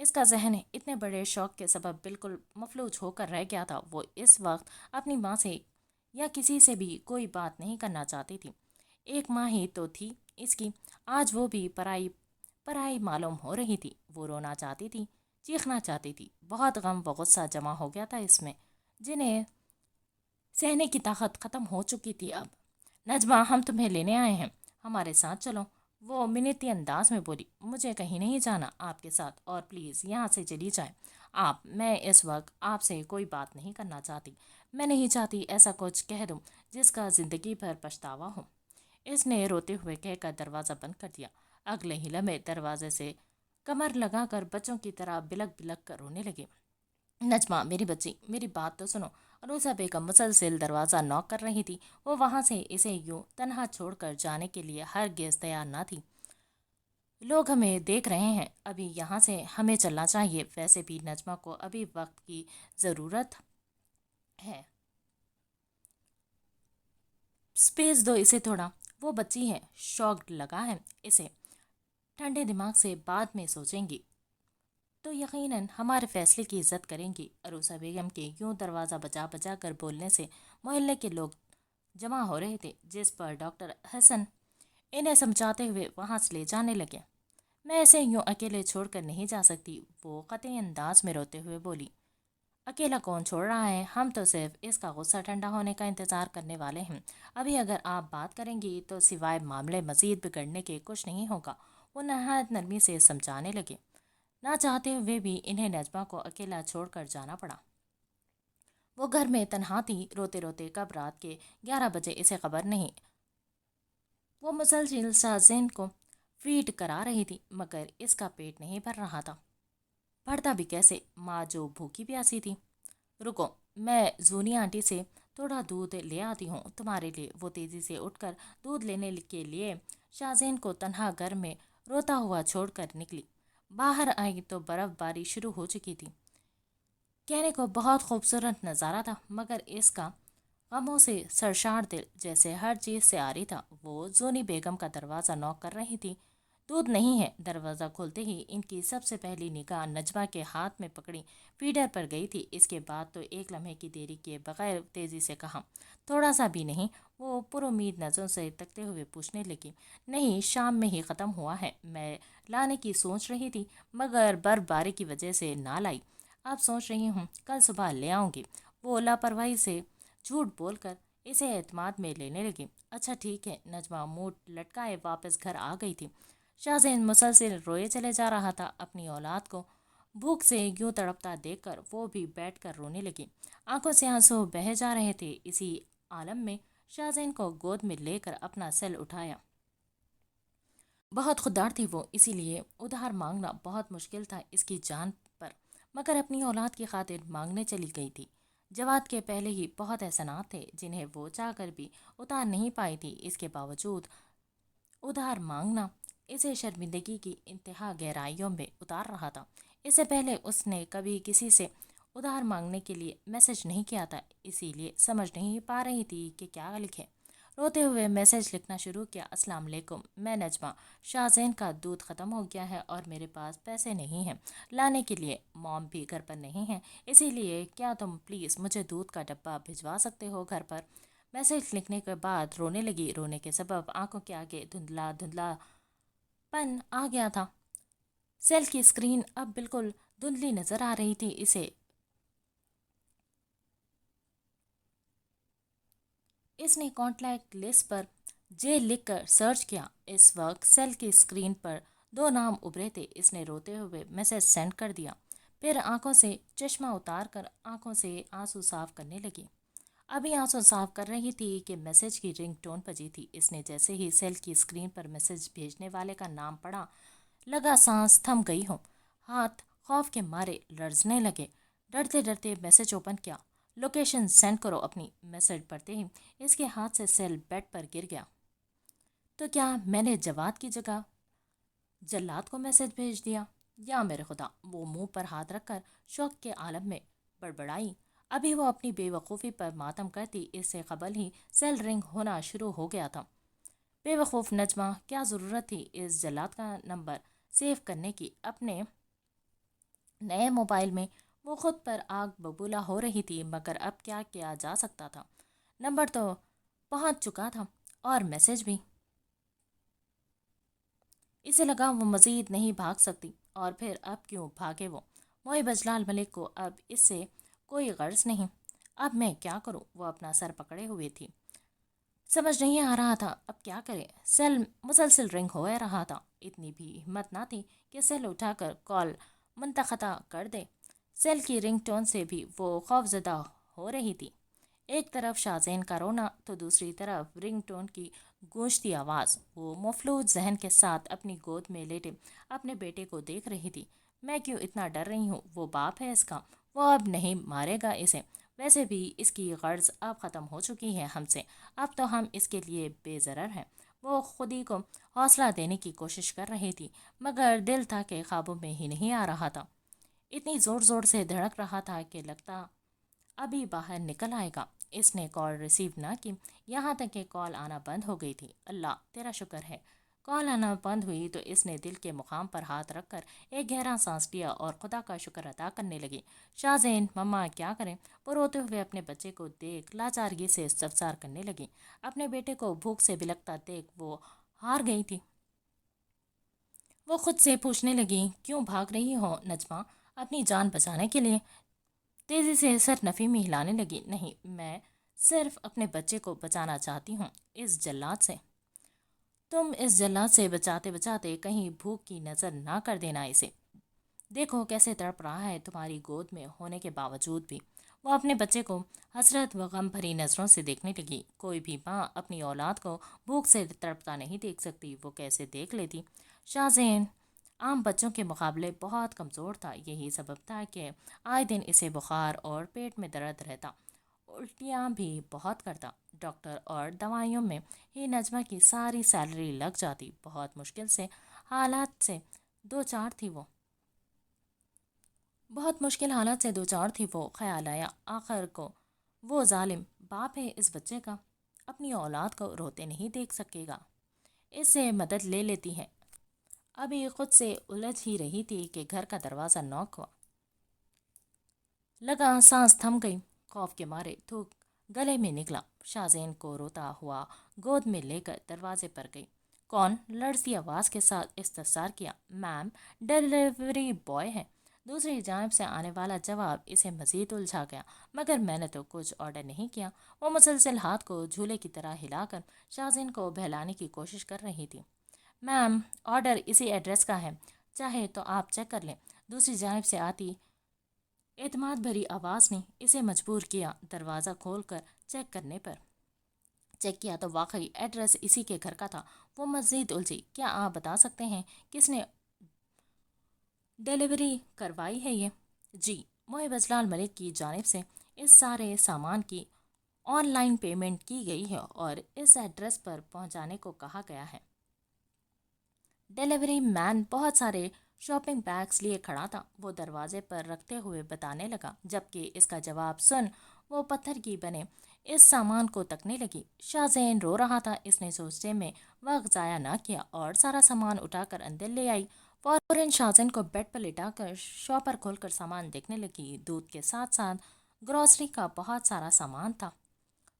اس کا ذہن اتنے بڑے شوق کے سبب بالکل مفلوج ہو کر رہ گیا تھا۔ وہ اس وقت اپنی ماں سے یا کسی سے بھی کوئی بات نہیں کرنا چاہتی تھی۔ ایک ماں ہی تو تھی اس کی، آج وہ بھی پرائی پرائی معلوم ہو رہی تھی۔ وہ رونا چاہتی تھی، چیخنا چاہتی تھی، بہت غم و غصہ جمع ہو گیا تھا اس میں، جنہیں سہنے کی طاقت ختم ہو چکی تھی۔ اب نجمہ، ہم تمہیں لینے آئے ہیں، ہمارے ساتھ چلو، وہ منتی انداز میں بولی۔ مجھے کہیں نہیں جانا آپ کے ساتھ، اور پلیز یہاں سے چلی جائیں آپ، میں اس وقت آپ سے کوئی بات نہیں کرنا چاہتی۔ میں نہیں چاہتی ایسا کچھ کہہ دوں جس کا زندگی بھر پچھتاوا ہو۔ اس نے روتے ہوئے کہہ کر دروازہ بند کر دیا۔ اگلے ہی لمحے دروازے سے کمر لگا کر بچوں کی طرح بلک بلک کر رونے لگے۔ نجمہ، میری بچی، میری بات تو سنو۔ عروسہ بیگم مسلسل دروازہ نوک کر رہی تھی۔ وہ وہاں سے اسے یوں تنہا چھوڑ کر جانے کے لیے ہرگز تیار نہ تھی۔ لوگ ہمیں دیکھ رہے ہیں، ابھی یہاں سے ہمیں چلنا چاہیے۔ ویسے بھی نجمہ کو ابھی وقت کی ضرورت ہے، سپیس دو اسے تھوڑا، وہ بچی ہے، شوق لگا ہے اسے، ٹھنڈے دماغ سے بعد میں سوچیں گی تو یقیناً ہمارے فیصلے کی عزت کریں گی۔ عروسہ بیگم کے یوں دروازہ بجا بجا کر بولنے سے محلے کے لوگ جمع ہو رہے تھے، جس پر ڈاکٹر حسن انہیں سمجھاتے ہوئے وہاں سے لے جانے لگے۔ میں اسے یوں اکیلے چھوڑ کر نہیں جا سکتی، وہ قطعی انداز میں روتے ہوئے بولی۔ اکیلا کون چھوڑ رہا ہے؟ ہم تو صرف اس کا غصہ ٹھنڈا ہونے کا انتظار کرنے والے ہیں۔ ابھی اگر آپ بات کریں گی تو سوائے معاملے مزید بگڑنے کے کچھ نہیں ہوگا۔ وہ نہایت نرمی سے سمجھانے لگے۔ نہ چاہتے ہوئے بھی انہیں نجمہ کو اکیلا چھوڑ کر جانا پڑا۔ وہ گھر میں تنہا تھی، روتے روتے کب رات کے 11 بجے اسے خبر نہیں۔ وہ مسلسل شاہزین کو فیڈ کرا رہی تھی، مگر اس کا پیٹ نہیں بھر رہا تھا۔ بڑھتا بھی کیسے؟ ماں جو بھوکی پیاسی تھی۔ رکو، میں زونی آنٹی سے تھوڑا دودھ لے آتی ہوں تمہارے لیے۔ وہ تیزی سے اٹھ کر دودھ لینے کے لیے شاہزین کو تنہا گھر میں روتا ہوا چھوڑ کر نکلی۔ باہر آئی تو برف باری شروع ہو چکی تھی۔ کہنے کو بہت خوبصورت نظارہ تھا، مگر اس کا غموں سے سرشار دل جیسے ہر چیز سے عاری تھا۔ وہ زونی بیگم کا دروازہ نوک کر رہی تھی۔ دودھ نہیں ہے۔ دروازہ کھولتے ہی ان کی سب سے پہلی نگاہ نجمہ کے ہاتھ میں پکڑی فیڈر پر گئی تھی۔ اس کے بعد تو ایک لمحے کی دیری کیے بغیر تیزی سے کہا، تھوڑا سا بھی نہیں؟ وہ پر امید نظروں سے تکتے ہوئے پوچھنے لگی۔ نہیں، شام میں ہی ختم ہوا ہے، میں لانے کی سوچ رہی تھی مگر برف باری کی وجہ سے نہ لائی۔ اب سوچ رہی ہوں کل صبح لے آؤں گی۔ وہ لاپرواہی سے جھوٹ بول کر اسے اعتماد میں لینے لگی۔ اچھا ٹھیک ہے۔ نجمہ منہ لٹکائے واپس گھر آ گئی تھی۔ شاہزین مسلسل روئے چلے جا رہا تھا۔ اپنی اولاد کو بھوک سے یوں تڑپتا دیکھ کر وہ بھی بیٹھ کر رونے لگی۔ آنکھوں سے آنسو بہہ جا رہے تھے۔ اسی عالم میں شاہزین کو گود میں لے کر اپنا سیل اٹھایا۔ بہت خوددار تھی وہ، اسی لیے ادھار مانگنا بہت مشکل تھا اس کی جان پر، مگر اپنی اولاد کی خاطر مانگنے چلی گئی تھی۔ جواد کے پہلے ہی بہت احسانات تھے جنہیں وہ چاہ کر بھی اتار نہیں پائی تھی۔ اس کے باوجود ادھار مانگنا اسے شرمندگی کی انتہا گہرائیوں میں اتار رہا تھا۔ اس سے پہلے اس نے کبھی کسی سے ادھار مانگنے کے لیے میسج نہیں کیا تھا، اسی لیے سمجھ نہیں پا رہی تھی کہ کیا لکھے۔ روتے ہوئے میسج لکھنا شروع کیا۔ السلام علیکم، میں نجمہ، شاہزین کا دودھ ختم ہو گیا ہے اور میرے پاس پیسے نہیں ہیں لانے کے لیے، موم بھی گھر پر نہیں ہے، اسی لیے کیا تم پلیز مجھے دودھ کا ڈبہ بھجوا سکتے ہو گھر پر؟ میسج لکھنے کے بعد رونے لگی۔ رونے کے سبب آنکھوں کے آگے دھندلا دھندلا پن آ گیا تھا۔ سیل کی اسکرین اب بالکل دھندلی نظر آ رہی تھی اسے۔ اس نے کانٹیکٹ لسٹ پر جے لکھ کر سرچ کیا۔ اس وقت سیل کی اسکرین پر 2 نام ابھرے تھے۔ اس نے روتے ہوئے میسج سینڈ کر دیا، پھر آنکھوں سے چشمہ اتار کر آنکھوں سے آنسو صاف کرنے لگی۔ ابھی آنسو صاف کر رہی تھی کہ میسج کی رنگ ٹون بجی تھی۔ اس نے جیسے ہی سیل کی اسکرین پر میسج بھیجنے والے کا نام پڑھا، لگا سانس تھم گئی ہو، ہاتھ خوف کے مارے لرزنے لگے۔ ڈرتے ڈرتے میسج اوپن کیا۔ لوکیشن سینڈ کرو اپنی۔ میسج پڑھتے ہی اس کے ہاتھ سے سیل بیڈ پر گر گیا۔ تو کیا میں نے جواد کی جگہ جلاد کو میسج بھیج دیا؟ یا میرے خدا! وہ منہ پر ہاتھ رکھ کر شوق کے عالم میں بڑبڑائی۔ ابھی وہ اپنی بے وقوفی پر ماتم کرتی، اس سے قبل ہی سیل رنگ ہونا شروع ہو گیا تھا۔ بے وقوف نجمہ، کیا ضرورت تھی اس جلاد کا نمبر سیو کرنے کی؟ اپنے نئے موبائل میں وہ خود پر آگ ببولا ہو رہی تھی، مگر اب کیا کیا جا سکتا تھا؟ نمبر تو پہنچ چکا تھا اور میسج بھی۔ اسے لگا وہ مزید نہیں بھاگ سکتی، اور پھر اب کیوں بھاگے وہ؟ محب اجلال ملک کو اب اس سے کوئی غرض نہیں۔ اب میں کیا کروں؟ وہ اپنا سر پکڑے ہوئے تھی، سمجھ نہیں آ رہا تھا اب کیا کرے۔ سیل مسلسل رنگ ہو رہا تھا، اتنی بھی ہمت نہ تھی کہ سیل اٹھا کر کال منتقطع کر دے۔ سیل کی رنگ ٹون سے بھی وہ خوفزدہ ہو رہی تھی، ایک طرف شاہزین کا رونا تو دوسری طرف رنگ ٹون کی گونجتی آواز۔ وہ مفلوج ذہن کے ساتھ اپنی گود میں لیٹے اپنے بیٹے کو دیکھ رہی تھی۔ میں کیوں اتنا ڈر رہی ہوں؟ وہ باپ ہے اس کا، وہ اب نہیں مارے گا اسے؟ ویسے بھی اس کی غرض اب ختم ہو چکی ہے ہم سے، اب تو ہم اس کے لیے بے ضرر ہیں۔ وہ خودی کو حوصلہ دینے کی کوشش کر رہی تھی، مگر دل تھا کہ قابو میں ہی نہیں آ رہا تھا۔ اتنی زور زور سے دھڑک رہا تھا کہ لگتا ابھی باہر نکل آئے گا۔ اس نے کال ریسیو نہ کی، یہاں تک کہ کال آنا بند ہو گئی تھی۔ اللہ تیرا شکر ہے۔ کال آنا بند ہوئی تو اس نے دل کے مقام پر ہاتھ رکھ کر ایک گہرا سانس لیا اور خدا کا شکر ادا کرنے لگی۔ شاہزین مما کیا کریں؟ وہ روتے ہوئے اپنے بچے کو دیکھ لاچارگی سے استفسار کرنے لگی۔ اپنے بیٹے کو بھوک سے بلکتا دیکھ وہ ہار گئی تھی۔ وہ خود سے پوچھنے لگی، کیوں بھاگ رہی ہو نجمہ؟ اپنی جان بچانے کے لیے؟ تیزی سے سر نفی میں ہلانے لگی۔ نہیں، میں صرف اپنے بچے کو بچانا چاہتی ہوں اس جلاد سے۔ تم اس جلاد سے بچاتے بچاتے کہیں بھوک کی نظر نہ کر دینا اسے۔ دیکھو کیسے تڑپ رہا ہے تمہاری گود میں ہونے کے باوجود بھی۔ وہ اپنے بچے کو حسرت و غم بھری نظروں سے دیکھنے لگی۔ کوئی بھی ماں اپنی اولاد کو بھوک سے تڑپتا نہیں دیکھ سکتی، وہ کیسے دیکھ لیتی؟ شاہزین عام بچوں کے مقابلے بہت کمزور تھا، یہی سبب تھا کہ آئے دن اسے بخار اور پیٹ میں درد رہتا، الٹیاں بھی بہت کرتا۔ ڈاکٹر اور دوائیوں میں ہی نجمہ کی ساری سیلری لگ جاتی۔ بہت مشکل سے حالات سے دو چار تھی وہ بہت مشکل حالات سے دو چار تھی وہ خیال آیا آخر کو وہ ظالم باپ ہے اس بچے کا، اپنی اولاد کو روتے نہیں دیکھ سکے گا، اس سے مدد لے لیتی ہے۔ ابھی خود سے الجھ ہی رہی تھی کہ گھر کا دروازہ نوک ہوا۔ لگا سانس تھم گئی، خوف کے مارے تھوک گلے میں نکلا۔ شاہزین کو روتا ہوا گود میں لے کر دروازے پر گئی۔ کون؟ لڑزتی آواز کے ساتھ استفسار کیا۔ میم، ڈیلیوری بوائے ہے۔ دوسری جانب سے آنے والا جواب اسے مزید الجھا گیا۔ مگر میں نے تو کچھ آرڈر نہیں کیا۔ وہ مسلسل ہاتھ کو جھولے کی طرح ہلا کر شاہزین کو بہلانے کی کوشش کر رہی تھی۔ میم، آرڈر اسی ایڈریس کا ہے، چاہے تو آپ چیک کر لیں۔ دوسری جانب سے آتی اعتماد بھری آواز نے اسے مجبور کیا دروازہ کھول کر چیک کرنے پر۔ چیک کیا تو واقعی ایڈریس اسی کے گھر کا تھا۔ وہ مزید الجھی۔ کیا آپ بتا سکتے ہیں کس نے ڈیلیوری کروائی ہے یہ؟ جی، محب اجلال ملک کی جانب سے اس سارے سامان کی آن لائن پیمنٹ کی گئی ہے اور اس ایڈریس پر پہنچانے کو کہا گیا ہے۔ ڈیلیوری مین بہت سارے شاپنگ بیگز لیے کھڑا تھا، وہ دروازے پر رکھتے ہوئے بتانے لگا، جبکہ اس کا جواب سن وہ پتھر کی بنے اس سامان کو تکنے لگی۔ شاہزین رو رہا تھا، اس نے سوچنے میں وقت ضائع نہ کیا اور سارا سامان اٹھا کر اندر لے آئی۔ فوراً شاہزین کو بیڈ پر لٹا کر شاپر کھول کر سامان دیکھنے لگی۔ دودھ کے ساتھ ساتھ گروسری کا بہت سارا سامان تھا۔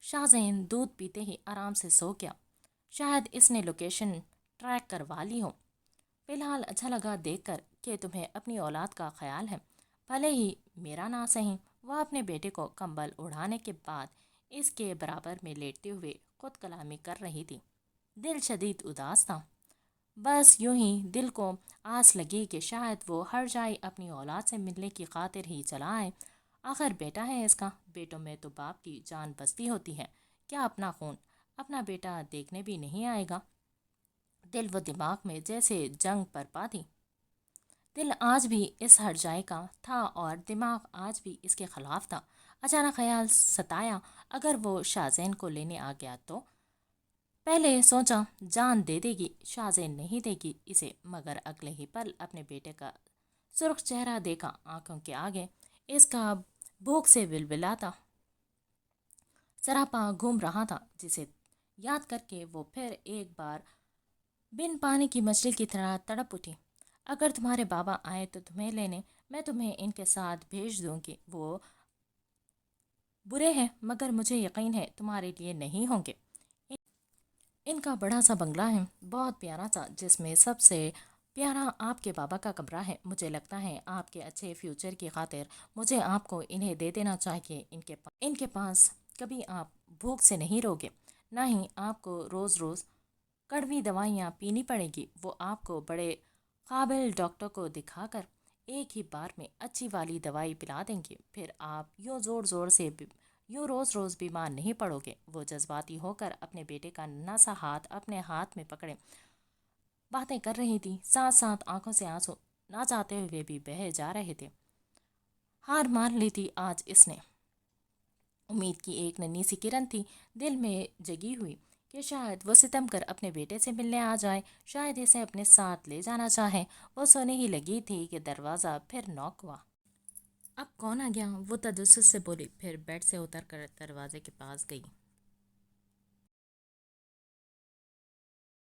شاہزین دودھ پیتے ہی آرام سے سو گیا۔ شاید اس نے لوکیشن ٹریک کروا لی ہو۔ فی الحال اچھا لگا دیکھ کر کہ تمہیں اپنی اولاد کا خیال ہے، بھلے ہی میرا نہ سہی۔ وہ اپنے بیٹے کو کمبل اڑھانے کے بعد اس کے برابر میں لیٹتے ہوئے خود کلامی کر رہی تھی۔ دل شدید اداس تھا۔ بس یوں ہی دل کو آس لگی کہ شاید وہ ہر جائے اپنی اولاد سے ملنے کی خاطر ہی چلا آئے۔ آخر بیٹا ہے اس کا، بیٹوں میں تو باپ کی جان بستی ہوتی ہے، کیا اپنا خون اپنا بیٹا دیکھنے بھی نہیں آئے گا؟ دل و دماغ میں جیسے جنگ برپا تھی۔ دل آج بھی اس ہر جائے کا تھا اور دماغ آج بھی اس کے خلاف تھا۔ اچانک خیال ستایا، اگر وہ شاہزین کو لینے آ گیا تو؟ پہلے سوچا جان دے دے گی، شاہزین نہیں دے گی اسے، مگر اگلے ہی پل اپنے بیٹے کا سرخ چہرہ دیکھا، آنکھوں کے آگے اس کا بھوک سے ولولاتا سراپا گھوم رہا تھا، جسے یاد کر کے وہ پھر ایک بار بن پانی کی مچھلی کی طرح تڑپ اٹھی۔ اگر تمہارے بابا آئے تو تمہیں لینے، میں تمہیں ان کے ساتھ بھیج دوں گی۔ وہ برے ہیں مگر مجھے یقین ہے تمہارے لیے نہیں ہوں گے۔ ان کا بڑا سا بنگلہ ہے، بہت پیارا سا، جس میں سب سے پیارا آپ کے بابا کا کمرہ ہے۔ مجھے لگتا ہے آپ کے اچھے فیوچر کی خاطر مجھے آپ کو انہیں دے دینا چاہیے۔ ان کے پاس کبھی آپ بھوک سے نہیں روگے، نہ ہی آپ کو روز روز کڑوی دوائیاں پینی پڑے گی۔ وہ آپ کو بڑے قابل ڈاکٹر کو دکھا کر ایک ہی بار میں اچھی والی دوائی پلا دیں گے، پھر آپ یوں روز روز بیمار نہیں پڑو گے۔ وہ جذباتی ہو کر اپنے بیٹے کا ننھا سا ہاتھ اپنے ہاتھ میں پکڑے باتیں کر رہی تھی، ساتھ ساتھ آنکھوں سے آنسو نہ چاہتے ہوئے بھی بہہ جا رہے تھے۔ ہار مان لی تھی آج اس نے۔ امید کی ایک ننھی سی کرن تھی دل میں جگی ہوئی کہ شاید وہ ستم کر اپنے بیٹے سے ملنے آ جائے، شاید اسے اپنے ساتھ لے جانا چاہے۔ وہ سونے ہی لگی تھی کہ دروازہ پھر نوک ہوا۔ اب کون آ گیا؟ وہ تجسس سے بولی، پھر بیڈ سے اتر کر دروازے کے پاس گئی۔